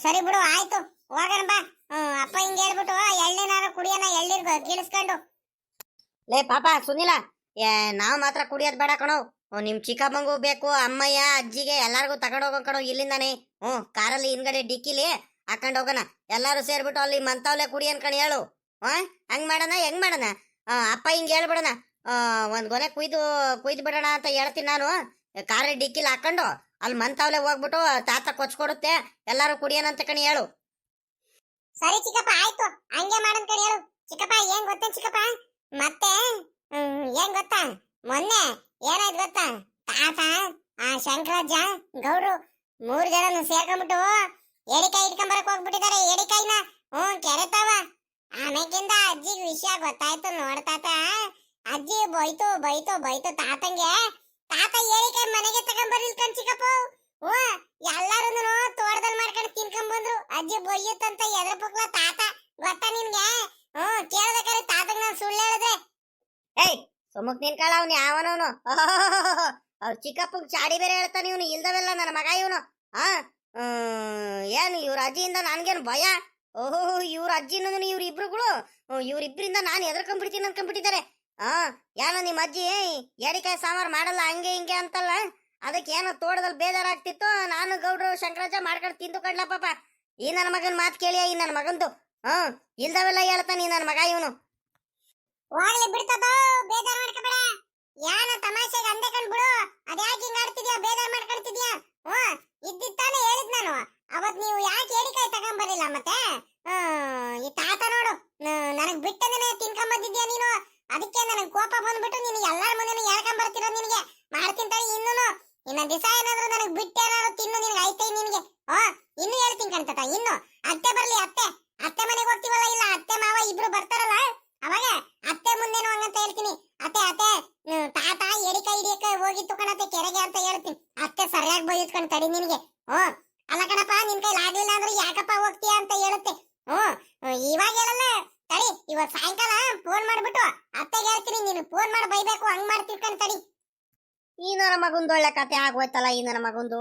ಸರಿ ಬಿಡು, ಆಯ್ತು, ಹೋಗೋಣ ಬಾ. ಅಪ್ಪ ಹಿಂಗೆ ಹೇಳ್ಬಿಟ್ಟು ಎಳ್ನೀರಾರು ಕುಡಿಯೋಣ, ಎಳ್ನೀರ್ ಗಿಳಿಸ್ಕೊಂಡು. ಲೇ ಪಾಪ ಸುನಿಲ, ನಾವ್ ಮಾತ್ರ ಕುಡಿಯೋದ್ ಬೇಡ ಕಣೋ, ನಿಮ್ ಚಿಕ್ಕಮ್ಮಂಗೂ ಬೇಕು, ಅಮ್ಮಯ್ಯ ಅಜ್ಜಿಗೆ ಎಲ್ಲಾರ್ಗೂ ತಗೊಂಡೋಗೋ ಕಣೋ ಇಲ್ಲಿಂದಾನೆ. ಕಾರಲ್ಲಿ ಹಿಂದ್ಗಡೆ ಡಿಕ್ಕಿಲಿ ಹಾಕೊಂಡ್ ಹೋಗೋಣ. ಎಲ್ಲಾರು ಸೇರ್ಬಿಟ್ಟು ಅಲ್ಲಿ ಮಂತಾವ್ಲೆ ಕುಡಿ ಅನ್ಕಣ್ ಹೇಳು. ಹಂಗ್ ಮಾಡೋಣ, ಹೆಂಗ್ ಮಾಡೋಣ? ಅಪ್ಪ ಹಿಂಗ್ ಹೇಳ್ಬಿಡೋಣ, ಒಂದ್ ಗೊನೆ ಕುಯ್ದು ಬಿಡೋಣ ಅಂತ ಹೇಳ್ತೀನಿ ನಾನು. ಕಾರಲ್ಲಿ ಡಿಕ್ಕಿಲಿ ಹಾಕೊಂಡು ಅಲ್ಲಿ ಮಂತಾವ್ಲೆ ಹೋಗ್ಬಿಟ್ಟು ತಾತ ಕೊಚ್ಕೊಡುತ್ತೆ, ಎಲ್ಲಾರು ಕುಡಿಯೋಣ ಅಂತ ಕಣಿ ಹೇಳು. ಸರಿ ಚಿಕ್ಕಪ್ಪ, ಆಯ್ತು, ಹಂಗೆ ಮಾಡನ್ ಕಣ್ ಹೇಳು. ಚಿಕ್ಕಪ್ಪ ಏನ್ ಗೊತ್ತಾ ಚಿಕ್ಕಪ್ಪ, ಮತ್ತೆ ಏನ್ ಗೊತ್ತಾ, ಮೊನ್ನೆ ಏನಾಯ್ತು ಗೊತ್ತಾ, ತಾತ ಆ ಶಂಕರಾಜ ಗೌಡ್ರು 3 ಜನ ಸೇರ್ಕೊಂಡ್ಬಿಟ್ಟು ಏಡಿಕಾಯಿ ಇಟ್ಕೊಂಬರಕ್ ಹೋಗ್ಬಿಟ್ಟಿದ್ದಾರೆ. ಏಡಿಕಾಯಿನ ಕೆರೆತಾವ. ಆಮೇಕಿಂದ ಅಜ್ಜಿಗೆ ವಿಷಯ ಗೊತ್ತಾಯ್ತು ನೋಡ್ತಾತ. ಅಜ್ಜಿ ಬೈತು ಬೈತು ಬೈತು ತಾತಂಗೆ. ತಾತ ಏಡಿಕಾಯಿ ಮನೆಗೆ ತಗೊಂಡ್ಬರ್ಲಿಲ್ ಕಣ್ ಚಿಕ್ಕಪ್ಪ. ಎಲ್ಲಾರು ತೋಟದಲ್ಲಿ ಮಾಡ್ಕೊಂಡು ತಿನ್ಕೊಂಡ್ ಬಂದ್ರು. ಅಜ್ಜಿ ಬೈಯುತ್ತಂತ ಎದ್ರ ಪುಕ್ಲ ತಾತ, ಗೊತ್ತಾ ನಿನ್ಗೆ? ಕೇಳ್ಬೇಕಾದ್ರೆ ತಾತಂಗ್ ನಾನ್ ಸುಳ್ಳು ಹೇಳಿದೆ. ಏಯ್ ಸುಮುಕ್ ನಿನ್ಕಾಳ, ಅವ್ನು ಯಾವನವನು? ಅವ್ರ ಚಿಕ್ಕಪ್ಪಗ್ ಚಾಡಿ ಬೇರೆ ಹೇಳ್ತಾನೆ ಇವನು, ಇಲ್ದವೆಲ್ಲ ನನ್ನ ಮಗ ಇವನು. ಏನು ಇವ್ರ ಅಜ್ಜಿಯಿಂದ ನನ್ಗೇನು ಭಯ? ಓಹೋ, ಇವ್ರ ಅಜ್ಜಿನೂ ಇವ್ರಿಬ್ರುಗಳು, ಇವ್ರಿಬ್ರಿಂದ ನಾನು ಎದ್ರಕೊಂಡ್ಬಿಡ್ತೀನಿ ಅನ್ಕೊಂಡ್ಬಿಟ್ಟಿದ್ದಾರೆ. ಏನೋ ನಿಮ್ಮ ಅಜ್ಜಿ ಏಡಿಕಾಯಿ ಸಾಂಬಾರ್ ಮಾಡಲ್ಲ ಹಂಗೆ ಹಿಂಗೆ ಅಂತಲ್ಲ, ಅದಕ್ಕೆ ಏನೋ ತೋಟದಲ್ಲಿ ಬೇಜಾರಾಗ್ತಿತ್ತು. ನಾನು ಗೌಡ್ರು ಶಂಕರಾಜ ಮಾಡ್ಕೊಂಡು ತಿಂದು ಕಡ್ಲ ಪಾಪ. ಈ ನನ್ನ ಮಗನ ಮಾತು ಕೇಳಿಯ, ಈ ನನ್ನ ಮಗಂದು ಇಲ್ದವೆಲ್ಲ ಹೇಳ್ತಾನೆ ಈ ನನ್ನ ಮಗ ಇವನು. ಹೋಗ್ಲಿ ಬಿಡ್ತದ, ಬೇಜಾರ್ ಮಾಡ್ಕೋಬೇಡ. ಯಾನ ತಮಾಷೆಗೆ ಅಂದೆ ಕಣ್ ಬಿಡು. ಅದ್ಯಾಕೆ ಹಿಂಗ್ ಆಡ್ತಿದ್ಯಾ, ಬೇಜಾರ್ ಮಾಡ್ಕೊಳ್ತಿದ್ಯಾ? ಇದ್ದಿತ್ತಾನೆ ಹೇಳಿದ್ ನಾನು ಅವತ್, ನೀವು ಯಾಕೆ ಏಡಿಕಾಯಿ ತಗೊಂಬರ್ಲಿಲ್ಲ? ಮತ್ತೆ ಈ ತಾತ ನೋಡು, ನನಗ್ ಬಿಟ್ಟದೇನೆ ತಿನ್ಕೊಂಡ್ ಬಂದಿದ್ಯಾ ನೀನು. ಅದಕ್ಕೆ ನನಗ್ ಕೋಪ ಬಂದ್ಬಿಟ್ಟು ನೀನು ಎಲ್ಲಾರ ಮುಂದೆ ಹೇಳ್ಕೊಂಡ್ ನಿನಗೆ ಮಾಡ್ತೀನಿ ತಡಿ. ಇನ್ನೊಂದ್ ದಿವಸ ಏನಾದ್ರು ನನಗ್ ಬಿಟ್ಟು ಏನಾದ್ರು ತಿನ್ನು, ನಿನಗೆ ಐತೈ ನಿನಗೆ. ಇನ್ನು ಹೇಳ್ತೀನಿ ಕಣ್ತತ. ಇನ್ನು ಅತ್ತೆ ಬರ್ಲಿ, ಅತ್ತೆ ಮನೆಗೆ ಹೋಗ್ತೀವಲ್ಲ, ಇಲ್ಲ ಅತ್ತೆ ಮಾವ ಇಬ್ರು ಬರ್ತಾರಲ್ಲ, ಅವಾಗ ಅತ್ತೆ ಮುಂದೇನು ಹಂಗಂತ ಹೇಳ್ತೀನಿ. ಅತ್ತೆ ತಾತ ಏಡಿಕಾಯಿ ಹಿಡಿಯಕ್ಕೆ ಹೋಗಿತ್ತು ಕಣತ್ತೆ ಕೆರೆಗೆ ಅಂತ ಹೇಳ್ತೀನಿ. ಅತ್ತೆ ಸರಿಯಾಗಿ ಬೈದ್ಕೊಂಡ್ ತಡಿ ನಿನಗೆ. ಅಲ್ಲ ಕಣಪ್ಪ, ನಿನ್ ಕೈಲಿ ಆಗ್ಲಿಲ್ಲ ಅಂದ್ರೆ ಯಾಕಪ್ಪ ಹೋಗ್ತೀಯ ಅಂತ ಹೇಳುತ್ತೆ. ಇವಾಗ ಹೇಳಲ್ಲ ತಡಿ, ಇವತ್ ಸಾಯಂಕಾಲ ಫೋನ್ ಮಾಡ್ಬಿಟ್ಟು ಅತ್ತೆಗೆ ಹೇಳ್ತೀನಿ, ನೀನು ಫೋನ್ ಮಾಡಿ ಬೈಬೇಕು, ಹಂಗ್ ಮಾಡ್ತಿರ್ಕೊಂಡ್ ತಡಿ. ಈ ನನ್ನ ಮಗಂದು ಒಳ್ಳೆ ಕತೆ ಆಗೋಯ್ತಲ್ಲ ಈ ನನ್ನ ಮಗಂದು.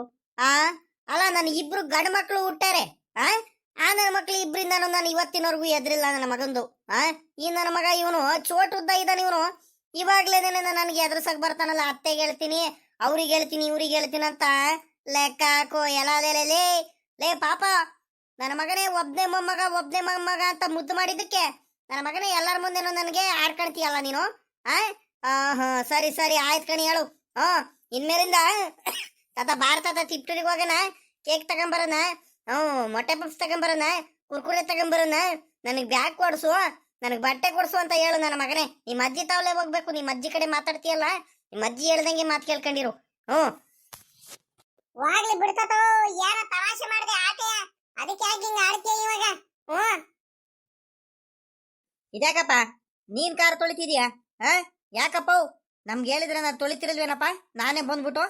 ಅಲ್ಲ, ನನ್ ಇಬ್ರು ಗಂಡು ಮಕ್ಳು ಹುಟ್ಟಾರೆ. ಆ ನನ್ನ ಮಕ್ಳು ಇಬ್ರಿಂದನೂ ನಾನು ಇವತ್ತಿನವರೆಗೂ ಎದ್ರಿಲ್ಲ ನನ್ನ ಮಗಂದು. ಈ ನನ್ನ ಮಗ ಇವನು ಚೋಟ್ ಉದ್ದ ಇದ್ದಾನೆ ಇವನು. ಇವಾಗ್ಲೇನೆ ನನಗೆ ಎದುರ್ಸಕ್ ಬರ್ತಾನಲ್ಲ, ಅತ್ತೆಗೆ ಹೇಳ್ತೀನಿ, ಅವ್ರಿಗೆ ಹೇಳ್ತೀನಿ, ಇವ್ರಿಗೆ ಹೇಳ್ತೀನಿ ಅಂತ ಲೆಕ್ಕ ಹಾಕೋ ಎಲ್ಲ. ಲೇ ಪಾಪ, ನನ್ನ ಮಗನೇ ಒಬ್ನೇ ಮೊಮ್ಮಗ ಅಂತ ಮುದ್ದು ಮಾಡಿದ್ದಕ್ಕೆ ನನ್ನ ಮಗನೇ ಎಲ್ಲರ ಮುಂದೆನೂ ನನಗೆ ಆಡ್ಕೊಳ್ತೀಯಲ್ಲ ನೀನು. ಸರಿ ಸರಿ ಆಯ್ತು ಕಣಿ ಹೇಳು. ಇನ್ಮೇಲಿಂದ ತಾತ ಭಾರತದ ತಿಪ್ಟೂರಿಗೆ ಹೋಗೋಣ, ಕೇಕ್ ತಗೊಂಬರೋಣ, ಮೊಟ್ಟೆ ಪಪ್ಸ್ ತಗೊಂಬರೋಣ, ಕುರ್ಕುರೆ ತಗೊಂಬರೋಣ, ನನಗ್ ಬ್ಯಾಗ್ ಕೊಡ್ಸು, ನನಗ್ ಬಟ್ಟೆ ಕೊಡ್ಸು ಅಂತ ಹೇಳು ನನ್ನ ಮಗನೇ. ನಿಮ್ಮ ಅಜ್ಜಿ ತಾವಲೆ ಹೋಗ್ಬೇಕು, ನಿಮ್ಮ ಅಜ್ಜಿ ಕಡೆ ಮಾತಾಡ್ತೀಯಲ್ಲ, ನಿಮ್ಮ ಅಜ್ಜಿ ಹೇಳ್ದಂಗೆ ಮಾತು ಕೇಳ್ಕೊಂಡಿರು. ಹೋಗ್ಲಿ ಬಿಡ್ತತೋ, ಯಾರ ತಮಾಷೆ ಮಾಡಿದೆ ಆಟೆ, ಅದಕ್ಕೆ ಯಾಕೆ ಹಿಂಗ ಆಡ್ತೀಯ ಇವಾಗ? ಇದ್ಯಾಕಪ್ಪ ನೀನ್ ಕಾರ್ ತೊಳಿತಿದ್ಯಾ? ಯಾಕಪ್ಪ ನಮ್ಗೆ ಹೇಳಿದ್ರೆ ನಾನು ತೊಳಿತಿರಲ್ವೇನಪ್ಪ? ನಾನೇ ಬಂದ್ಬಿಟ್ಟು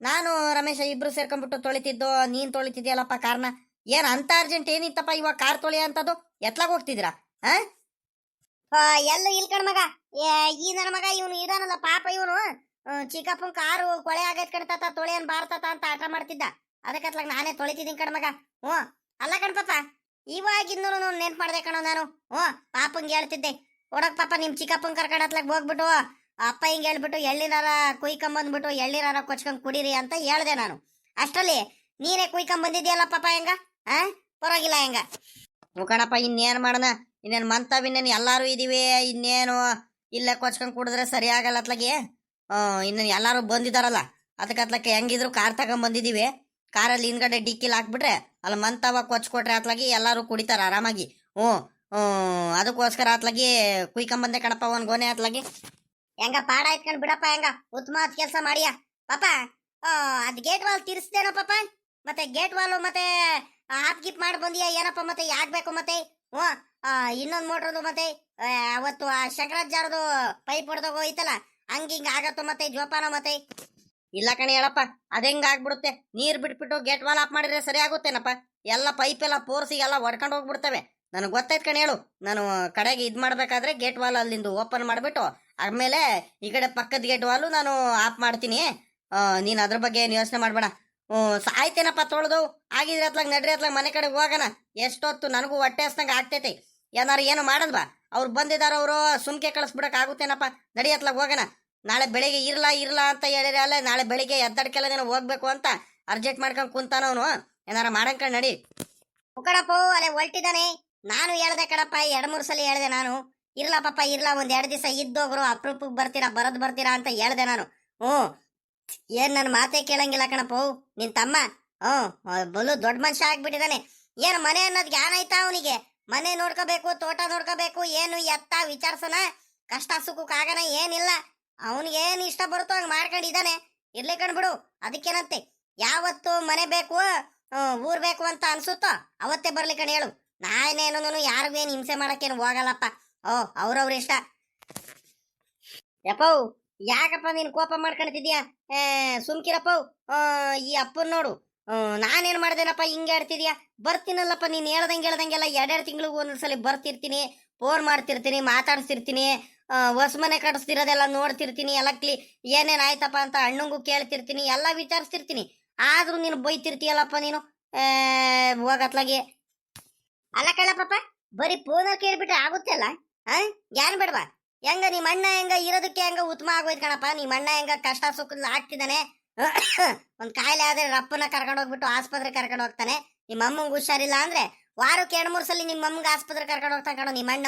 ನಾನು ರಮೇಶ ಇಬ್ರು ಸೇರ್ಕೊಂಡ್ಬಿಟ್ಟು ತೊಳಿತಿದ್ದೋ, ನೀನ್ ತೊಳಿತಿದ್ಯಲ್ಲಪ್ಪ ಕಾರ್ನ. ಏನ್ ಅಂತ ಅರ್ಜೆಂಟ್ ಏನಿತ್ತಪ್ಪ ಇವಾಗ ಕಾರ್ ತೊಳಿ ಅಂತದ್ದು? ಎತ್ಲಾಗ ಹೋಗ್ತಿದ್ದೀರಾ? ಎಲ್ಲ ಇಲ್ಕಣ್ ಮಗ, ಈ ನನ್ನ ಮಗ ಇವನು ಇದಾನಲ್ಲ ಪಾಪ, ಇವನು ಚಿಕ್ಕಪ್ಪನ ಕಾರು ಕೊಳೆ ಆಗೈತ್ ಕಣ್ತಾತ, ತೊಳೆಯನ್ ಬಾರ್ತಾತ ಅಂತ ಆಟ ಮಾಡ್ತಿದ್ದ. ಅದಕ್ಕತ್ಲಾಗ ನಾನೇ ತೊಳಿತಿದ್ದೀನಿ ಕಣ್ ಮಗ. ಅಲ್ಲ ಕಣ್ಪಾಪ, ಇವಾಗಿಂದ ನೆನ್ಪು ಮಾಡ್ದೆ ಕಣೋ ನಾನು. ಪಾಪಂಗೆ ಹೇಳ್ತಿದ್ದೆ, ಕೊಡಕ್ ಪಾಪ ನಿಮ್ ಚಿಕ್ಕಪ್ಪನ್ ಕರ್ಕೊಂಡತ್ಲಾಗ ಹೋಗ್ಬಿಟ್ಟು ಅಪ್ಪ ಹಿಂಗೆ ಹೇಳ್ಬಿಟ್ಟು ಎಳ್ಳಿನಾರ ಕುಯ್ಕೊಂಬಂದ್ಬಿಟ್ಟು ಎಳ್ಳಿನಾರ ಕೊಚ್ಕೊಂಡ್ ಕುಡೀರಿ ಅಂತ ಹೇಳ್ದೆ ನಾನು. ಅಷ್ಟರಲ್ಲಿ ನೀನೇ ಕುಯ್ಕೊಂಬಂದಿದ್ಯಲ್ಲ ಪಾಪ, ಹೆಂಗ ಪರವಾಗಿಲ್ಲ ಹೆಂಗ ಕಣಪ್ಪ. ಇನ್ನೇನು ಮಾಡೋಣ, ಇನ್ನೇನು ಮಂತಾವ್, ಇನ್ನೇನು ಎಲ್ಲಾರು ಇದೀವಿ, ಇನ್ನೇನು ಇಲ್ಲೇ ಕೊಚ್ಕೊಂಡ್ ಕುಡಿದ್ರೆ ಸರಿ ಆಗಲ್ಲ ಅತ್ಲಾಗೆ. ಇನ್ನೇನು ಎಲ್ಲಾರು ಬಂದಿದಾರಲ್ಲ, ಅದಕ್ಕೆ ಅತ್ಲಕ್ಕೆ ಹೆಂಗಿದ್ರು ಕಾರ್ ತಗೊಂಬಂದಿದೀವಿ. ಕಾರಲ್ಲಿ ಹಿಂದ್ಗಡೆ ಡಿಕ್ಕಿಲ್ ಹಾಕ್ಬಿಟ್ರೆ ಅಲ್ಲಿ ಮಂತಾವ ಕೊಚ್ಕೊಟ್ರೆ ಅತ್ಲಾಗಿ ಎಲ್ಲಾರು ಕುಡಿತಾರ ಆರಾಮಾಗಿ. ಅದಕ್ಕೋಸ್ಕರ ಅತ್ಲಾಗಿ ಕುಯ್ಕೊಂಬಂದೆ ಕಣಪ್ಪ ಒಂದ್ ಗೋನೆ ಅತ್ಲಾಗಿ. ಹೆಂಗ ಪಾಡ ಇಟ್ಕೊಂಡ್ ಬಿಡಪ್ಪ, ಹೆಂಗ ಉತ್ತಮವಾದ ಕೆಲಸ ಮಾಡಿಯ ಪಾಪ. ಅದ್ ಗೇಟ್ ವಾಲ್ ತಿರ್ಸ್ದೇನೋ ಪಾಪ, ಮತ್ತೆ ಗೇಟ್ ವಾಲು ಮತ್ತೆ ಆಪ್ ಗಿಪ್ ಮಾಡಿ ಬಂದಿಯ ಏನಪ್ಪ, ಮತ್ತೆ ಯಾಕ್ ಬೇಕು ಮತ್ತೆ? ಇನ್ನೊಂದ್ ಮೋಟ್ರದು ಮತ್ತೆ ಅವತ್ತು ಆ ಶಂಕರಾಜ್ ಜಾರದು ಪೈಪ್ ಹೊಡೆದೋಗೋ ಐತಲ್ಲ, ಹಂಗಿಂಗ ಆಗತ್ತೋ ಮತ್ತೆ ಜೋಪಾನ ಮತ್ತೆ. ಇಲ್ಲ ಕಣಿ ಹೇಳಪ್ಪ, ಅದೆಂಗ ಆಗ್ಬಿಡುತ್ತೆ, ನೀರ್ ಬಿಟ್ಬಿಟ್ಟು ಗೇಟ್ ವಾಲ್ ಆಫ್ ಮಾಡಿದ್ರೆ ಸರಿ ಆಗುತ್ತೇನಪ್ಪ? ಎಲ್ಲ ಪೈಪ್ ಎಲ್ಲ ಪೋರ್ಸಿ ಎಲ್ಲ ಒಡ್ಕೊಂಡು ಹೋಗ್ಬಿಡ್ತವೆ. ನನಗೆ ಗೊತ್ತಾಯ್ತು ಕಣಿ ಹೇಳು. ನಾನು ಕಡೆಗೆ ಇದ್ ಮಾಡ್ಬೇಕಾದ್ರೆ ಗೇಟ್ ವಾಲ್ ಅಲ್ಲಿಂದು ಓಪನ್ ಮಾಡ್ಬಿಟ್ಟು ಆಮೇಲೆ ಈ ಕಡೆ ಪಕ್ಕದ ಗೇಟ್ ವಾಲು ನಾನು ಆಫ್ ಮಾಡ್ತೀನಿ. ನೀನ್ ಅದ್ರ ಬಗ್ಗೆ ಏನು ಯೋಚನೆ ಮಾಡ್ಬೇಡ. ಆಯ್ತೇನಪ್ಪ ತೊಳ್ದು ಆಗಿದ್ರೆ ಅತ್ಲಾಗ ನಡ್ರಿ, ಅತ್ಲಾಗ ಮನೆ ಕಡೆ ಹೋಗೋಣ. ಎಷ್ಟೊತ್ತು ನನಗೂ ಹೊಟ್ಟೆ ಹಸ್ದಂಗ ಆಗ್ತೈತಿ. ಏನಾರು ಏನು ಮಾಡಲ್ವಾ? ಅವ್ರು ಬಂದಿದಾರ, ಅವರು ಸುಮ್ಕೆ ಕಳಿಸ್ಬಿಡಕ್ ಆಗುತ್ತೇನಪ್ಪ? ನಡಿ ಅತ್ಲಾಗ ಹೋಗೋಣ. ನಾಳೆ ಬೆಳಿಗ್ಗೆ ಇರ್ಲಾ ಇರ್ಲಾ ಅಂತ ಹೇಳಿದ್ರೆ ಅಲ್ಲೇ ನಾಳೆ ಬೆಳಿಗ್ಗೆ ಎದ್ದಡ್ಕೆಲ್ಲ ಹೋಗ್ಬೇಕು ಅಂತ ಅರ್ಜೆಂಟ್ ಮಾಡ್ಕೊಂಡು ಕುಂತಾನವನು. ಏನಾರ ಮಾಡಂಕ ನಡಿ. ಕಣಪ್ಪ ಅಲ್ಲೇ ಹೊಲ್ಟಿದ್ದಾನೆ. ನಾನು ಹೇಳ್ದೆ ಕಣಪ್ಪ, 2-3 ಸಲ ಹೇಳ್ದೆ ನಾನು. ಇರ್ಲಾ ಪಾಪ ಇರ್ಲಾ, 1-2 ದಿವಸ ಇದ್ದೋಗ್ರು, ಅಪ್ರೂಪಕ್ಕೆ ಬರ್ತೀರಾ ಬರ್ತೀರಾ ಅಂತ ಹೇಳ್ದೆ ನಾನು. ಏನ್ ನನ್ನ ಮಾತೇ ಕೇಳಂಗಿಲ್ಲ ಕಣಪ್ಪ ನಿನ್ ತಮ್ಮ. ಬಲು ದೊಡ್ಡ ಮನುಷ್ಯ ಆಗ್ಬಿಟ್ಟಿದ್ದಾನೆ. ಏನು ಮನೆ ಅನ್ನೋದ್ ಜ್ಞಾನ ಆಯ್ತಾ ಅವನಿಗೆ? ಮನೆ ನೋಡ್ಕೋಬೇಕು, ತೋಟ ನೋಡ್ಕೋಬೇಕು, ಏನು ಎತ್ತ ವಿಚಾರ್ಸನ, ಕಷ್ಟ ಸುಖಕ್ಕಾಗನ ಏನಿಲ್ಲ. ಅವನಿಗೆ ಏನ್ ಇಷ್ಟ ಬರುತ್ತೋ ಹಂಗ ಮಾಡ್ಕೊಂಡಿದ್ದಾನೆ. ಇರ್ಲಿ ಕಣ್ಬಿಡು, ಅದಕ್ಕೇನಂತೆ. ಯಾವತ್ತು ಮನೆ ಬೇಕು ಊರ್ ಬೇಕು ಅಂತ ಅನ್ಸುತ್ತೋ ಅವತ್ತೇ ಬರ್ಲಿ ಕಣ್ ಹೇಳು. ನಾನೇನು ಯಾರಿಗೂ ಏನ್ ಹಿಂಸೆ ಮಾಡಕ್ಕೇನು ಹೋಗಲ್ಲಪ್ಪ. ಅವ್ರವ್ರ ಇಷ್ಟ. ಯಪ್ಪ ಯಾಕಪ್ಪ ನೀನ್ ಕೋಪ ಮಾಡ್ಕೊಳ್ತಿದ್ಯಾ? ಸುಮ್ಕಿರಪ್ಪ. ಈ ಅಪ್ಪನ್ ನೋಡು, ನಾನೇನ್ ಮಾಡ್ದೇನಪ್ಪ ಹಿಂಗೆ ಆಡ್ತಿದ್ಯಾ? ಬರ್ತೀನಲ್ಲಪ್ಪ, ನೀನ್ ಹೇಳ್ದಂಗೆಲ್ಲ 2 ತಿಂಗಳಿಗೆ ಒಂದೊಂದ್ಸಲಿ ಬರ್ತಿರ್ತೀನಿ, ಫೋನ್ ಮಾಡ್ತಿರ್ತೀನಿ, ಮಾತಾಡ್ತಿರ್ತೀನಿ, ಹೊಸ ಮನೆ ಕಟ್ಟಿಸ್ತಿರೋದೆಲ್ಲ ನೋಡ್ತಿರ್ತೀನಿ, ಎಲ್ಲ ಏನೇನ್ ಆಯ್ತಪ್ಪ ಅಂತ ಅಣ್ಣಂಗೂ ಕೇಳ್ತಿರ್ತೀನಿ, ಎಲ್ಲ ವಿಚಾರಿಸ್ತಿರ್ತೀನಿ. ಆದ್ರೂ ನೀನು ಬೈತಿರ್ತೀಯಲ್ಲಪ್ಪ ನೀನು. ಹೋಗತ್ಲಾಗೆ ಅಲ್ಲ ಕಳ್ಳಪ್ಪ, ಬರೀ ಫೋನಲ್ಲಿ ಕೇಳ್ಬಿಟ್ರೆ ಆಗುತ್ತೆ ಅಲ್ಲ? ಯಾನ್ ಬೇಡವಾ? ಹೆಂಗ ನಿಮ್ಮ ಅಣ್ಣ ಹೆಂಗ ಇರೋದಕ್ಕೆ ಹೆಂಗ ಉತ್ತಮ ಆಗೋಯ್ತು ಕಣಪ್ಪ. ನಿಮ್ಮ ಅಣ್ಣ ಹೆಂಗ ಕಷ್ಟ ಸುಖ ಆಗ್ತಿದ್ದಾನೆ. ಒಂದ್ ಕಾಯಿಲೆ ಆದ್ರೆ ರಪ್ಪನ ಕರ್ಕೊಂಡು ಹೋಗ್ಬಿಟ್ಟು ಆಸ್ಪತ್ರೆ ಕರ್ಕೊಂಡು ಹೋಗ್ತಾನೆ. ನಿಮ್ಮ ಅಮ್ಮಂಗ್ ಹುಷಾರಿಲ್ಲ ಅಂದ್ರೆ ವಾರಕ್ಕೆ 2-3 ಸಲ ನಿಮ್ಮ ಅಮ್ಮಂಗ ಆಸ್ಪತ್ರೆ ಕರ್ಕೊಂಡು ಹೋಗ್ತಾನೆ ಕಣೋ ನಿಮ್ಮ ಅಣ್ಣ.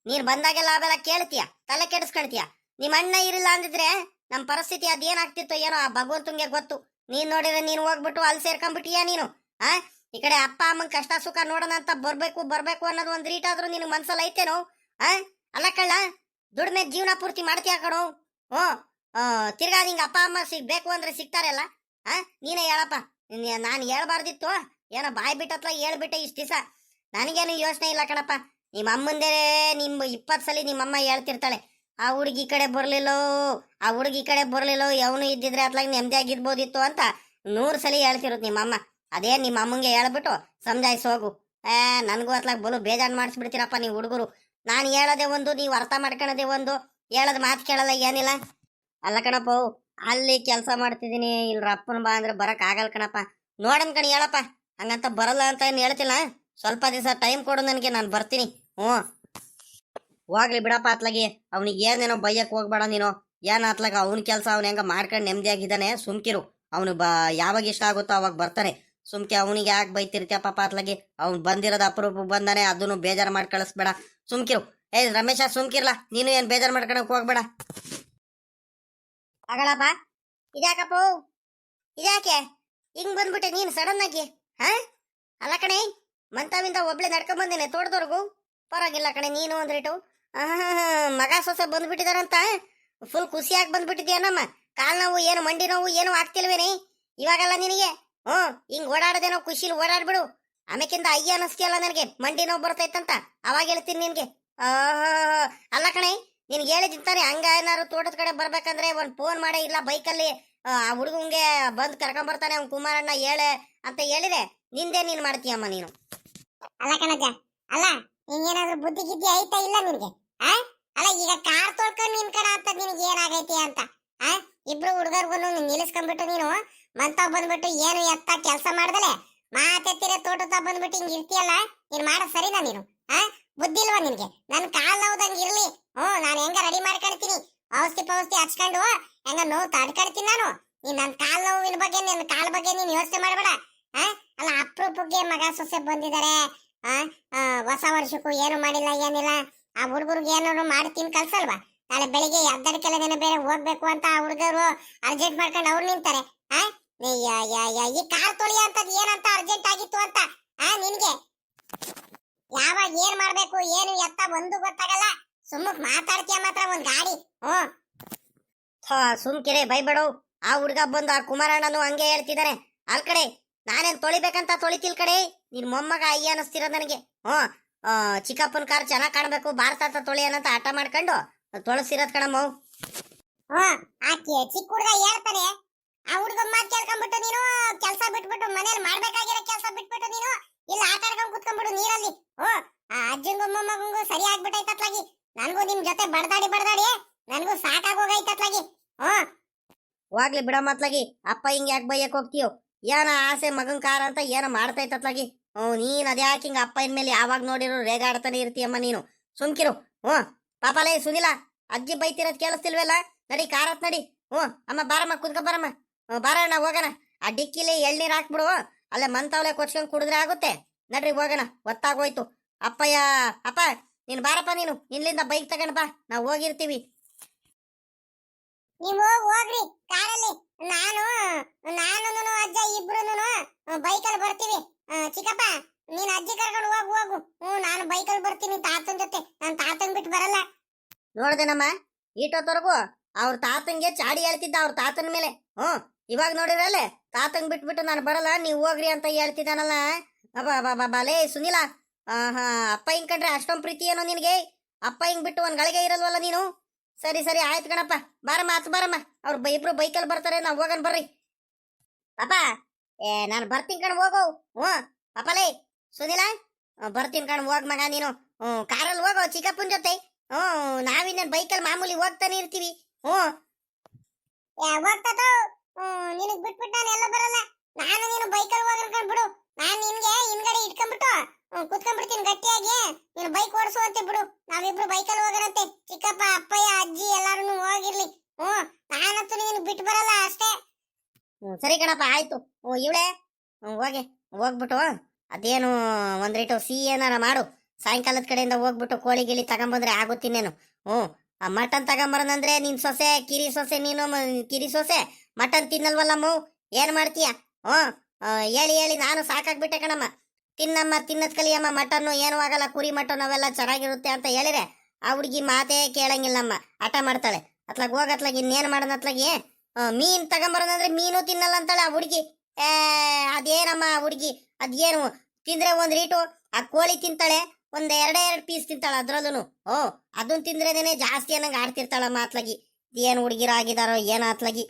ನೀನ್ ಬಂದಾಗೆಲ್ಲ ಅವೆಲ್ಲ ಕೇಳ್ತೀಯ, ತಲೆ ಕೆಡಿಸ್ಕೊಳ್ತೀಯ. ನಿಮ್ಮ ಅಣ್ಣ ಇರಿಲ್ಲ ಅಂದಿದ್ರೆ ನಮ್ ಪರಿಸ್ಥಿತಿ ಅದೇನಾಗ್ತಿತ್ತೋ ಏನೋ ಆ ಭಗವಂತಂಗೆ ಗೊತ್ತು. ನೀನ್ ನೋಡಿದ್ರೆ ನೀನ್ ಹೋಗ್ಬಿಟ್ಟು ಅಲ್ಲಿ ಸೇರ್ಕೊಂಡ್ಬಿಟ್ಟಿಯ ನೀನು. ಈ ಕಡೆ ಅಪ್ಪ ಅಮ್ಮಂಗ್ ಕಷ್ಟ ಸುಖ ನೋಡೋಣ ಅಂತ ಬರ್ಬೇಕು ಅನ್ನೋದು ಒಂದ್ ರೀಟಾದ್ರೂ ನಿನ್ ಮನ್ಸಲ್ಲಿ ಐತೇನೋ? ಅಲ್ಲ ಕಳ್ಳ, ದುಡ್ಮೆ ಜೀವನ ಪೂರ್ತಿ ಮಾಡ್ತೀಯ ಕಣೋ. ತಿರ್ಗಾ ನಿಂಗೆ ಅಪ್ಪ ಅಮ್ಮ ಸಿಗ್ಬೇಕು ಅಂದ್ರೆ ಸಿಗ್ತಾರಲ್ಲ? ನೀನೇ ಹೇಳಪ್ಪ. ನಾನು ಹೇಳ್ಬಾರ್ದಿತ್ತು, ಏನೋ ಬಾಯ್ ಬಿಟ್ಟತ್ಲ ಹೇಳ್ಬಿಟ್ಟೆ ಇಷ್ಟ ದಿವಸ. ನನಗೇನು ಯೋಚನೆ ಇಲ್ಲ ಕಣಪ್ಪ. ನಿಮ್ಮ ಅಮ್ಮಂದೇ 20 ಸಲ ನಿಮ್ಮಮ್ಮ ಹೇಳ್ತಿರ್ತಾಳೆ, ಆ ಹುಡುಗಿ ಕಡೆ ಬರ್ಲಿಲ್ಲೋ, ಆ ಹುಡುಗಿ ಕಡೆ ಬರ್ಲಿಲ್ಲೋ, ಅವನು ಇದ್ದಿದ್ರೆ ಅತ್ಲಾಗ ನೆಮ್ಮದಿಯಾಗಿರ್ಬೋದಿತ್ತು ಅಂತ 100 ಸಲ ಹೇಳ್ತಿರೋದು ನಿಮ್ಮಮ್ಮ. ಅದೇ ನಿಮ್ಮ ಅಮ್ಮಂಗೆ ಹೇಳ್ಬಿಟ್ಟು ಸಮಜಾಯಿಸಿ ಹೋಗು. ನನಗೂ ಅತ್ಲಾಗ ಬಲು ಬೇಜಾರು ಮಾಡಿಸ್ಬಿಡ್ತೀರಪ್ಪ ನೀವು ಹುಡುಗರು. ನಾನು ಹೇಳೋದೇ ಒಂದು, ನೀವು ಅರ್ಥ ಮಾಡ್ಕೊಳ್ಳೋದೇ ಒಂದು, ಹೇಳೋದು ಮಾತು ಕೇಳಲ್ಲ ಏನಿಲ್ಲ. ಅಲ್ಲ ಕಣಪ್ಪ, ಅಲ್ಲಿ ಕೆಲಸ ಮಾಡ್ತಿದ್ದೀನಿ, ಇಲ್ಲಿ ರಪ್ಪನ ಬಾ ಅಂದ್ರೆ ಬರಕ್ ಆಗಲ್ಲ ಕಣಪ್ಪ. ನೋಡನ್ ಕಣಿ ಹೇಳಪ್ಪ, ಹಂಗಂತ ಬರಲ್ಲ ಅಂತ ಏನು ಹೇಳ್ತಿಲ್ಲ. ಸ್ವಲ್ಪ ದಿವಸ ಟೈಮ್ ಕೊಡು ನನಗೆ, ನಾನು ಬರ್ತೀನಿ. ಹೋಗ್ಲಿ ಬಿಡಪ್ಪ ಅತ್ಲಾಗಿ. ಅವ್ನಿಗೆ ಏನೇನೋ ಬೈಯಕ್ ಹೋಗ್ಬೇಡ ನೀನು. ಏನ್ ಅತ್ಲಾಗ ಅವ್ನ ಕೆಲಸ ಅವ್ನ ಹೆಂಗ ಮಾಡ್ಕೊಂಡು ನೆಮ್ಮದಿಯಾಗಿದ್ದಾನೆ, ಸುಮ್ಕಿರು. ಅವನು ಯಾವಾಗ ಇಷ್ಟ ಆಗುತ್ತೋ ಅವಾಗ ಬರ್ತಾನೆ. ಸುಮ್ಕೆ ಅವನಿಗೆ ಯಾಕೆ ಬೈತಿರ್ತೀಯ ಪಾಪ ಅತ್ಲಾಗಿ? ಅವ್ನು ಬಂದಿರೋದು ಅಪರೂಪ ಬಂದಾನೆ, ಅದನ್ನು ಬೇಜಾರು ಮಾಡಿ ಕಳಿಸ್ಬೇಡ. ಸುಮ್ಕಿರು. ರಮೇಶ ಸುಮ್ಕಿರ್ಲಾ, ನೀನು ಏನ್ ಬೇಜಾರು ಮಾಡ್ಕೊಳಕ್ ಹೋಗ್ಬೇಡ. ಆಗಲ್ಲಪ್ಪ. ಇದ್ಯಾಕಪ್ಪ, ಇದ್ಯಾಕೆ ಹಿಂಗ್ ಬಂದ್ಬಿಟ್ಟೆ ನೀನು ಸಡನ್ ಆಗಿ? ಅಲ್ಲ ಕಣೆ, ಮಂತಾವಿಂದ ಒಬ್ಳೆ ನಡ್ಕೊಂಡ್ ಬಂದೇನೆ ತೋಟದವರೆಗೂ. ಪರವಾಗಿಲ್ಲ ಕಣೆ, ನೀನು ಒಂದ್ರಿಟು ಮಗ ಸೊಸೆ ಬಂದ್ಬಿಟ್ಟಿದಾರಂತ ಫುಲ್ ಖುಷಿಯಾಗಿ ಬಂದ್ಬಿಟ್ಟಿದ್ಯಾ. ನಮ್ಮ ಕಾಲ್ ನೋವು ಏನು ಮಂಡಿ ನೋವು ಏನು ಆಗ್ತಿಲ್ವೇನೆ ಇವಾಗಲ್ಲ ನಿನಗೆ? ಹಿಂಗ್ ಓಡಾಡದೇನೋ ಖುಷಿಲಿ ಓಡಾಡ್ಬಿಡು. ಆಮೇಕಿಂದ ಅಯ್ಯ ಅನಸ್ತಿಯಲ್ಲ ನನಗೆ, ಮಂಡಿ ನೋವು ಬರ್ತೈತಂತ ಅವಾಗ ಹೇಳ್ತೀನಿ ನಿನ್ಗೆ. ಅಲ್ಲ ಕಣೆ, ನಿನ್ಗೆ ಹೇಳಿದಿಂತಾನೆ ಹಂಗ ಏನಾರು ತೋಟದ ಕಡೆ ಬರ್ಬೇಕಂದ್ರೆ ಒಂದ್ ಫೋನ್ ಮಾಡೇ, ಇಲ್ಲ ಬೈಕಲ್ಲಿ ಆ ಹುಡುಗಂಗೆ ಬಂದ್ ಕರ್ಕೊಂಬರ್ತಾನೆ ಅವ್ನ್ ಕುಮಾರಣ್ಣ ಹೇಳೆ ಅಂತ ಹೇಳಿದೆ. ನಿಂದೆ ನೀನ್ ಮಾಡ್ತೀಯಮ್ಮ ನೀನು. ಅಲ್ಲ ಕಣಜ, ಅಲ್ಲ ನಿಂಗೇನಾದ್ರೂ ಬುದ್ಧಿ ಗಿದ್ದಿ ಐತಾ ಇಲ್ಲ ನಿನ್ಗೆ? ಅಲ್ಲ ಈಗ ಕಾರ್ ತೊಳ್ಕೊಂಡು ನಿನ್ ಕಡೆ ಅಂತ ನಿನ್ಗೆ ಏನಾಗೈತಿ ಅಂತ? ಇಬ್ರು ಹುಡುಗರ್ಗು ನಿಲ್ಲಿಸ್ಕೊಂಡ್ಬಿಟ್ಟು ನೀನು ಮಂತಾವ್ ಬಂದ್ಬಿಟ್ಟು ಏನು ಎತ್ತ ಕೆಲಸ ಮಾಡ್ದಲೆ ಮಾತೆತ್ತಿರ ತೋಟದ ಬಂದ್ಬಿಟ್ಟು ಹಿಂಗ್ ಇರ್ತೀಯಲ್ಲ, ನೀನ್ ಮಾಡ ಸರಿನಾ ನೀನು? ಬುದ್ಧಿ ಇಲ್ವಾ ನಿನ್ಗೆ? ನನ್ ಕಾಲ್ ನೋವ್ದಂಗ್ ಇರ್ಲಿ, ನಾನು ಹೆಂಗ ರೆಡಿ ಮಾಡ್ಕೊಳ್ತೀನಿ, ಔಷಧಿ ಹಚ್ಕೊಂಡು ಹೆಂಗ ನೋವು ತಡ್ಕೊಳ್ತೀನಿ ನಾನು. ನೀನ್ ನನ್ ಕಾಲ್ ನೋವಿನ ಬಗ್ಗೆ, ನಿನ್ ಕಾಲ್ ಬಗ್ಗೆ ನೀನ್ ಯೋಚನೆ ಮಾಡ್ಬೇಡ. ಅಲ್ಲ ಅಪ್ರೂಪಕ್ಕೆ ಮಗ ಸೊಸೆ ಬಂದಿದ್ದಾರೆ, ಹೊಸ ವರ್ಷಕ್ಕೂ ಏನು ಮಾಡಿಲ್ಲ ಏನಿಲ್ಲ. ಆ ಹುಡುಗರಿಗೆ ಏನಾದ್ರು ಮಾಡ್ತೀನಿ ಕಲ್ಸಲ್ವಾ? ನಾಳೆ ಬೆಳಿಗ್ಗೆ ಎದ್ದಡಕ್ಕೆಲ್ಲ ಬೇರೆ ಹೋಗ್ಬೇಕು ಅಂತ ಆ ಹುಡುಗರು ಅರ್ಜೆಂಟ್ ಮಾಡ್ಕೊಂಡು ಅವ್ರು ನಿಂತಾರೆ. ಈ ಕಾರ್ ತೊಳಿ ಅಂತದ್ ಏನಂತ ಅರ್ಜೆಂಟ್ ಆಗಿತ್ತು ಅಂತ ನಿನ್ಗೆ ಯಾವಾಗ ಏನ್ ಮಾಡ್ಬೇಕು ಏನು ಎತ್ತ ಒಂದು ಗೊತ್ತಾಗಲ್ಲ. ಸುಮ್ಮಕ್ ಮಾತಾಡ್ತೀಯ ಮಾತ್ರ ಒಂದ್ ಗಾಡಿ. ಸುಮ್ಕಿರೆ ಬೈಬೇಡು. ಆ ಹುಡ್ಗ ಬಂದು ಆ ಕುಮಾರಣ್ಣನು ಹಂಗೆ ಹೇಳ್ತಿದ್ದಾನೆ. ಅಲ್ ಕಡೆ ನಾನೇನ್ ತೊಳಿಬೇಕಂತ ತೊಳಿತಿಲ್ ಕಡೆ, ನಿನ್ ಮೊಮ್ಮಗ ಅಯ್ಯ ಅನಿಸ್ತಿರೋ ನನಗೆ. ಚಿಕ್ಕಪ್ಪನ ಕಾರ್ ಚೆನ್ನಾಗ್ ಕಾಣ್ಬೇಕು, ಭಾರತ ತೊಳಿ ಅನ್ನಂತ ಆಟ ಮಾಡ್ಕೊಂಡು ತೊಳಸಿರೋದ್ ಕಣಮ್ಮ. ಚಿಕ್ಕ ಹುಡ್ಗ ಹೇಳ್ತಾನೆ, ಆ ಹುಡ್ಗ ಮಾತ್ ಕೇಳ್ಕೊಂಡ್ಬಿಟ್ಟು ನೀನು ಕೆಲ್ಸ ಬಿಟ್ಬಿಟ್ಟು ಮನೇಲಿ ಮಾಡ್ಬೇಕಾಗಿರೋ ಕೆಲ್ಸ ಬಿಟ್ಬಿಟ್ಟು ನೀನು ಇಲ್ಲ ಆಟ ಆಡ್ಕೊಂಡ್ ಕುತ್ಕೊಂಡ್ಬಿಡು ನೀರಲ್ಲಿ. ಅಜ್ಜಂಗು ಮೊಮ್ಮಗಂಗು ಸರಿ ಆಗ್ಬಿಟ್ಟೈತತ್ಲಾಗಿ. ನನ್ಗೂ ನಿಮ್ ಜೊತೆ ಬಡ್ದಾಡಿ ನನ್ಗೂ ಸಾಕಾಗೋಗೈತತ್ಲಾಗಿ. ಹೋಗ್ಲಿ ಬಿಡ ಮತ್ಲಾಗಿ, ಅಪ್ಪ ಹಿಂಗ್ ಯಾಕೆ ಬೈಯಕ್ ಹೋಗ್ತೀಯೋ? ಏನ ಆಸೆ ಮಗನ್ ಕಾರ್ ಅಂತ ಏನೋ ಮಾಡ್ತೈತತ್ಲಾಗಿ. ನೀನ್ ಅದ್ಯಾಕೆ ಹಿಂಗ ಅಪ್ಪ ಇನ್ಮೇಲೆ ಯಾವಾಗ ನೋಡಿರೋ ರೇಗಾಡ್ತಾನೆ ಇರ್ತೀಯಮ್ಮ ನೀನು. ಸುಮ್ಕಿರು. ಪಾಪಲೇ ಸುನಿಲ, ಅಜ್ಜಿ ಬೈತಿರೋದ್ ಕೇಳಿಸ್ತಿಲ್ವಲ್ಲ? ನಡಿ ಕಾರತ್ ನಡಿ. ಹ್ಞೂ ಅಮ್ಮ ಬಾರಮ್ಮ ಕುತ್ಕೊ ಬಾರಮ್ಮ. ಬಾರಣ್ಣ ಹೋಗೋಣ. ಆ ಡಿಕ್ಕಿಲಿ ಎಳ್ನೀರ್ ಹಾಕ್ಬಿಡು, ಅಲ್ಲೇ ಮಂತಾವಲೆ ಕೊಚ್ಕೊಂಡ್ ಕುಡಿದ್ರೆ ಆಗುತ್ತೆ. ನಡ್ರಿ ಹೋಗೋಣ, ಒತ್ತಾಗೋಯ್ತು. ಅಪ್ಪಯ್ಯ ಅಪ್ಪ ನೀನು ಬಾರಪ್ಪ, ನೀನು ಇಲ್ಲಿಂದ ಬೈಕ್ ತಗೊಂಡ್ ಬಾ, ನಾವು ಹೋಗಿರ್ತೀವಿ. ನೀವು ಹೋಗ್ರಿ ಕಾರಲ್ಲಿ, ನಾನು ನಾನು ಅಜ್ಜ ಇಬ್ರು ಬೈಕಲ್ಲಿ ಬರ್ತೀವಿ. ಚಿಕ್ಕಪ್ಪ ನೀನ್ ಅಜ್ಜಿ ಕರ್ಕೊಂಡು ಹೋಗು. ನಾನು ಬೈಕಲ್ಲಿ ಬರ್ತೀನಿ ತಾತನ್ ಜೊತೆ. ನಾನು ತಾತನ್ ಬಿಟ್ಟು ಬರಲ್ಲ. ನೋಡ್ದೇನಮ್ಮ, ಈಟೋತ್ತವರೆಗೂ ಅವ್ರ ತಾತಂಗೆ ಚಾಡಿ ಹೇಳ್ತಿದ್ದ ಅವ್ರ ತಾತನ ಮೇಲೆ. ಇವಾಗ ನೋಡಿರಲ್ಲೇ ತಾತಂಗ್ ಬಿಟ್ಬಿಟ್ಟು ನಾನು ಬರಲ್ಲ ನೀವು ಹೋಗ್ರಿ ಅಂತ ಹೇಳ್ತಿದ್ದಾನಲ್ಲ. ಬಾಲೇ ಸುನಿಲ, ಅಪ್ಪ ಹಿಂಗ್ ಕಂಡ್ರೆ ಅಷ್ಟೊಂದ್ ಪ್ರೀತಿ ಏನೋ ನಿನಗೆ? ಅಪ್ಪ ಹಿಂಗ್ ಬಿಟ್ಟು ಒಂದ್ ಗಳಿಗೆ ಇರಲ್ವಲ್ಲ ನೀನು? ಸರಿ ಸರಿ ಆಯ್ತು ಕಣಪ್ಪ, ಬಾರಮ್ಮ ಹತ್ತು ಬಾರಮ್ಮ. ಅವ್ರು ಇಬ್ರು ಬೈಕಲ್ಲಿ ಬರ್ತಾರೆ, ನಾವು ಹೋಗೋಣ ಬರ್ರಿ. ಪಾಪ ನಾನು ಬರ್ತೀನಿ ಕಣ್, ಹೋಗು. ಅಪ್ಪಲೇ ಸುನಿಲ, ಬರ್ತೀನಿ ಕಣ್, ಹೋಗ್ ಮಗ ನೀನು. ಕಾರಲ್ಲಿ ಹೋಗೋ ಚಿಕ್ಕಪ್ಪನ ಜೊತೆ. ನಾವಿನ್ನೇನು ಬೈಕಲ್ಲಿ ಮಾಮೂಲಿ ಹೋಗ್ತಾನೆ ಇರ್ತೀವಿ. ಹೋಗ್ತದೋ ನಿನಗ್ ಬಿಟ್ಬಿಟ್ಟು ನಾನು ಎಲ್ಲ ಬರಲ್ಲ. ನಾನು ನೀನು ಬೈಕಲ್ಲಿ ಹೋಗ್ಬಿಡು. ನಾನು ನಿನ್ಗೆ ಹಿಂದ್ಗಡೆ ಇಟ್ಕೊಂಡ್ಬಿಟ್ಟು ಕುತ್ಕೊಂಡ್ಬಿಡ್ತೀನಿ ಗಟ್ಟಿಯಾಗಿ. ನೀನು ಬೈಕ್ ಓಡಿಸುವಂತೆ ಬಿಡು. ನಾವಿಬ್ರು ಬೈಕಲ್ಲಿ ಹೋಗೋಣಂತೆ. ಚಿಕ್ಕಪ್ಪ ಅಪ್ಪಯ್ಯ ಅಜ್ಜಿ ಎಲ್ಲಾರು ಹೋಗಿರ್ಲಿ. ನಾನಂತೂ ನಿನಗ್ ಬಿಟ್ಟು ಬರಲ್ಲ ಅಷ್ಟೇ. ಸರಿ ಕಣಪ್ಪ ಆಯ್ತು. ಇವಳೆ ಹೋಗ್ಬಿಟ್ಟು ಅದೇನು ಒಂದ್ ರೇಟು ಸಿಹಿ ಏನಾರ ಮಾಡು. ಸಾಯಂಕಾಲದ ಕಡೆಯಿಂದ ಹೋಗ್ಬಿಟ್ಟು ಕೋಳಿ ಗಿಳಿ ತಗೊಂಬಂದ್ರೆ ಆಗುತ್ತೀನೇನು. ಆ ಮಟನ್ ತಗೊಂಬರನಂದ್ರೆ ನಿನ್ ಸೊಸೆ ಕಿರಿ ಸೊಸೆ, ನೀನು ಕಿರಿ ಸೊಸೆ ಮಟನ್ ತಿನ್ನಲ್ವಲ್ಲಮ್ಮ, ಏನ್ ಮಾಡ್ತೀಯ? ಹೇಳಿ ಹೇಳಿ ನಾನು ಸಾಕಾಗ್ಬಿಟ್ಟೆ ಕಣಮ್ಮ. ತಿನ್ನಮ್ಮ, ತಿನ್ನದ್ ಕಲಿಯಮ್ಮ, ಮಟನ್ನು ಏನೂ ಆಗಲ್ಲ, ಕುರಿ ಮಟನ್ ಅವೆಲ್ಲ ಚೆನ್ನಾಗಿರುತ್ತೆ ಅಂತ ಹೇಳಿದ್ರೆ ಆ ಹುಡುಗಿ ಮಾತೇ ಕೇಳಂಗಿಲ್ಲಮ್ಮ, ಹಠ ಮಾಡ್ತಾಳೆ. ಅತ್ಲಾಗ ಹೋಗತ್ಲಾಗ ಇನ್ನೇನ್ ಮಾಡೋಣ ಅತ್ಲಾಗಿ. ಮೀನ್ ತಗೊಂಬರೋದಂದ್ರೆ ಮೀನು ತಿನ್ನಲ್ಲ ಅಂತಾಳೆ ಆ ಹುಡುಗಿ. ಅದೇನಮ್ಮ ಆ ಹುಡುಗಿ, ಅದೇನು ತಿಂದ್ರೆ ಒಂದ್ ರೀಟು ಆ ಕೋಳಿ ತಿಂತಾಳೆ, ಒಂದ್ ಎರಡೇ ಪೀಸ್ ತಿಂತಾಳ ಅದ್ರಲ್ಲೂ. ಅದನ್ನ ತಿಂದ್ರೇನೆ ಜಾಸ್ತಿ ಅನ್ನಂಗ ಆಡ್ತಿರ್ತಾಳಮ್ಮ ಅತ್ಲಾಗಿ. ಏನ್ ಹುಡುಗಿರ ಆಗಿದಾರೋ ಏನೋ ಅತ್ಲಾಗಿ.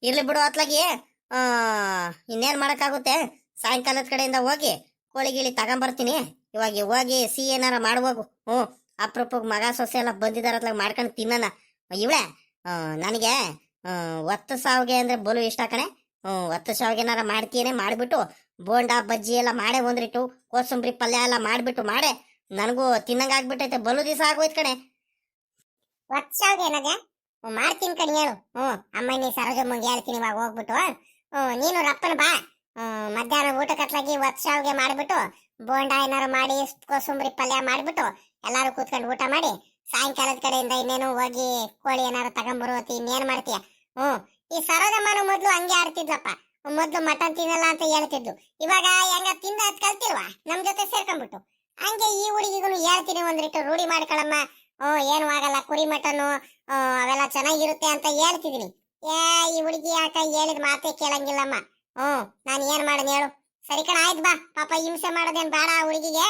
ಇರ್ಲಿ ಬಿಡು ಅತ್ಲಾಗಿ. ಇನ್ನೇನ್ ಮಾಡಕ್ಕಾಗುತ್ತೆ, ಸಾಯಂಕಾಲದ ಕಡೆಯಿಂದ ಹೋಗಿ ಕೋಳಿ ಗಿಳಿ ತಗೊಂಬರ್ತೀನಿ. ಇವಾಗ ಹೋಗಿ ಸಿಹಿ ಏನಾರ ಮಾಡುವಾಗ ಅಪ್ರೂಪಕ್ಕೆ ಮಗ ಸೊಸೆ ಎಲ್ಲ ಬಂದಿದಾರ ಅತ್ಲಾಗ ಮಾಡ್ಕೊಂಡು ತಿನ್ನೋಣ. ಇವಳೆ ನನಗೆ ಒತ್ತು ಸಾವಿಗೆ ಅಂದ್ರೆ ಬಲು ಇಷ್ಟ ಕಣೆ. ಒತ್ತು ಸಾವಿಗೆ ಏನಾರ ಮಾಡ್ತೀಯೇನೆ, ಮಾಡಿಬಿಟ್ಟು ಬೋಂಡಾ ಬಜ್ಜಿ ಎಲ್ಲ ಮಾಡೇ ಒಂದ್ರಿಟ್ಟು, ಕೋಸಂಬರಿ ಪಲ್ಯ ಎಲ್ಲ ಮಾಡ್ಬಿಟ್ಟು ಮಾಡೇ ನನಗೂ ತಿನ್ನಂಗ ಆಗ್ಬಿಟ್ಟೈತೆ. ಬಲು ದಿವಸ ಆಗೋಯ್ತು ಕಣೆ. ವರ್ಷಾವ್ಗೆ ಏನದೆ ಮಾಡ್ತೀನಿ ಕಣಿ ಹೇಳು. ಅಮ್ಮ ನೀ ಸರೋಜಮ್ಮಂಗೆ ಹೇಳ್ತೀನಿ ಇವಾಗ ಹೋಗ್ಬಿಟ್ಟು. ನೀನು ರಪ್ಪನ ಬಾ. ಮಧ್ಯಾಹ್ನ ಊಟಕ್ಕತ್ಲಾಗಿ ವರ್ಷಾವ್ಗೆ ಮಾಡ್ಬಿಟ್ಟು ಬೋಂಡಾ ಏನಾರು ಮಾಡಿ ಕೋಸಂಬರಿ ಪಲ್ಯ ಮಾಡ್ಬಿಟ್ಟು ಎಲ್ಲಾರು ಕೂತ್ಕೊಂಡು ಊಟ ಮಾಡಿ ಸಾಯಂಕಾಲದ ಕಡೆಯಿಂದ ಇನ್ನೇನು ಹೋಗಿ ಕೋಳಿ ಏನಾರು ತಗೊಂಬರುವತ್ತಿ. ಇನ್ನೇನ್ ಮಾಡ್ತೀಯ? ಈ ಸರೋಜಮ್ಮನು ಮೊದ್ಲು ಹಂಗೆ ಆಡ್ತಿದ್ಲಪ್ಪ. ಮೊದ್ಲು ಮಟನ್ ತಿನ್ನಲ್ಲ ಅಂತ ಹೇಳ್ತಿದ್ದು, ಇವಾಗ ಹೆಂಗ ತಿಂದ ಅದ್ ಕಲ್ತಿಲ್ವಾ ನಮ್ ಜೊತೆ ಸೇರ್ಕೊಂಡ್ಬಿಟ್ಟು. ಹಂಗೆ ಈ ಹುಡುಗಿಗೂ ಹೇಳ್ತೀನಿ ಒಂದ್ರಿಟ್ಟು ರೂಢಿ ಮಾಡ್ಕೊಳಮ್ಮ. ಏನು ಆಗಲ್ಲ, ಕುರಿ ಮಟನ್ನು ಅವೆಲ್ಲ ಚೆನ್ನಾಗಿರುತ್ತೆ ಅಂತ ಹೇಳ್ತಿದೀನಿ. ಈ ಹುಡುಗಿ ಯಾಕ ಹೇಳಿದ ಮಾತೇ ಕೇಳಂಗಿಲ್ಲಮ್ಮ. ನಾನು ಏನ್ ಮಾಡೋದು ಹೇಳು? ಸರಿ ಕಣ ಆಯ್ತು ಬಾ. ಪಾಪ ಹಿಂಸೆ ಮಾಡೋದೇನ್ ಬೇಡ ಆ ಹುಡುಗಿಗೆ.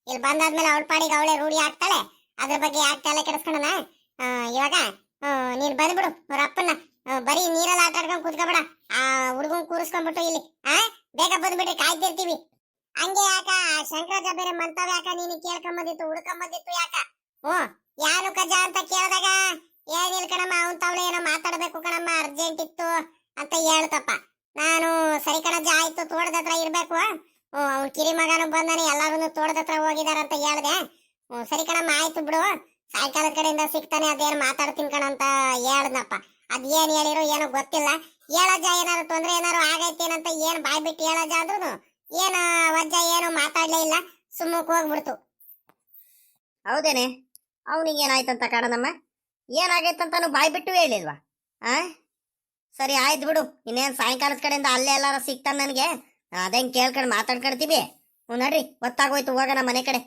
ಇಲ್ಲಿ ಬಂದಾದ್ಮೇಲೆ ಅವಳ ಪಾಡಿಗೆ ಅವಳೇ ರೂಢಿ ಆಗ್ತಾಳೆ. ಅದ್ರ ಬಗ್ಗೆ ಯಾಕೆ ತಲೆ ಕೆಡಿಸ್ಕೊಳ್ಳೋಣ. ಇವಾಗ ನೀನ್ ಬಂದ್ಬಿಡು ಅವ್ರ ಅಪ್ಪನ್ನ. ಬರೀ ನೀರಲ್ಲಿ ಆಟ ಆಡ್ಕೊಂಡ್ ಕುತ್ಕೊಬೇಡ. ಆ ಹುಡುಗನ್ ಕೂರಿಸ್ಕೊಂಡ್ಬಿಟ್ಟು ಇಲ್ಲಿ ಬೇಗ ಬಂದ್ಬಿಟ್ರಿ, ಕಾಯ್ತಿರ್ತೀವಿ. ಹಂಗೆ ಯಾಕ ಶಂಕರಾಜ ಬೇರೆ ಮಂತವ್ ಯಾಕ ನೀನು ಕೇಳ್ಕೊಂಬಂದಿತ್ತು, ಹುಡ್ಕೊಂಬಂದಿತ್ತು ಯಾಕ? ಯಾನು ಕಜ ಅಂತ ಕೇಳಿದಾಗ ಏನಿಲ್ ಕಣಮ್ಮ, ಅವನ್ ತಾವಳೆ ಏನೋ ಮಾತಾಡ್ಬೇಕು ಕಣಮ್ಮ, ಅರ್ಜೆಂಟ್ ಇತ್ತು ಅಂತ ಹೇಳ್ತಪ್ಪ. ನಾನು ಸರಿ ಕಣಜ್ಜ ಆಯ್ತು, ತೋಟದ ಹತ್ರ ಇರ್ಬೇಕು. ಅವ್ನ್ ಕಿರಿ ಮಗನು ಬಂದಾನೆ, ಎಲ್ಲಾರು ತೋಟದ ಹತ್ರ ಹೋಗಿದಾರಂತ ಹೇಳ್ದೆ. ಸರಿ ಕಣಮ್ಮ ಆಯ್ತು ಬಿಡು, ಸಾಯಂಕಾಲದ ಕಡೆಯಿಂದ ಸಿಗ್ತಾನೆ, ಅದೇನು ಮಾತಾಡ್ತೀನಿ ಕಣ ಅಂತ ಹೇಳ್ದಪ್ಪ. ಅದೇನ್ ಹೇಳಿರೋ ಏನೋ ಗೊತ್ತಿಲ್ಲ. ಹೇಳಜ್ಜ ಏನಾರು ತೊಂದ್ರೆ ಏನಾರು ಆಗೈತೇನಂತ ಏನ್ ಬಾಯ್ ಬಿಟ್ಟು ಹೇಳಜ್ಜ ಅಂದ್ರು ಏನ ವಜ್ಜ ಏನು ಮಾತಾಡ್ಲೇ ಇಲ್ಲ, ಸುಮ್ಮಕ್ ಹೋಗ್ಬಿಡ್ತು. ಹೌದೇನೆ, ಅವನಿಗೆ ಏನಾಯ್ತಂತ ಕಾಣನಮ್ಮ? ಏನಾಗೈತಂತಾನು ಬಾಯ್ ಬಿಟ್ಟು ಹೇಳಿಲ್ವಾ? ಸರಿ ಆಯ್ತು ಬಿಡು. ಇನ್ನೇನು ಸಾಯಂಕಾಲದ ಕಡೆಯಿಂದ ಅಲ್ಲೇ ಎಲ್ಲಾರ ಸಿಗ್ತಾನೆ ನನಗೆ, ಅದೇನ್ ಕೇಳ್ಕೊಂಡು ಮಾತಾಡ್ಕೊಳ್ತೀವಿ. ನಡ್ರಿ, ಗೊತ್ತಾಗೋಯ್ತು, ಹೋಗೋಣ ಮನೆ ಕಡೆ.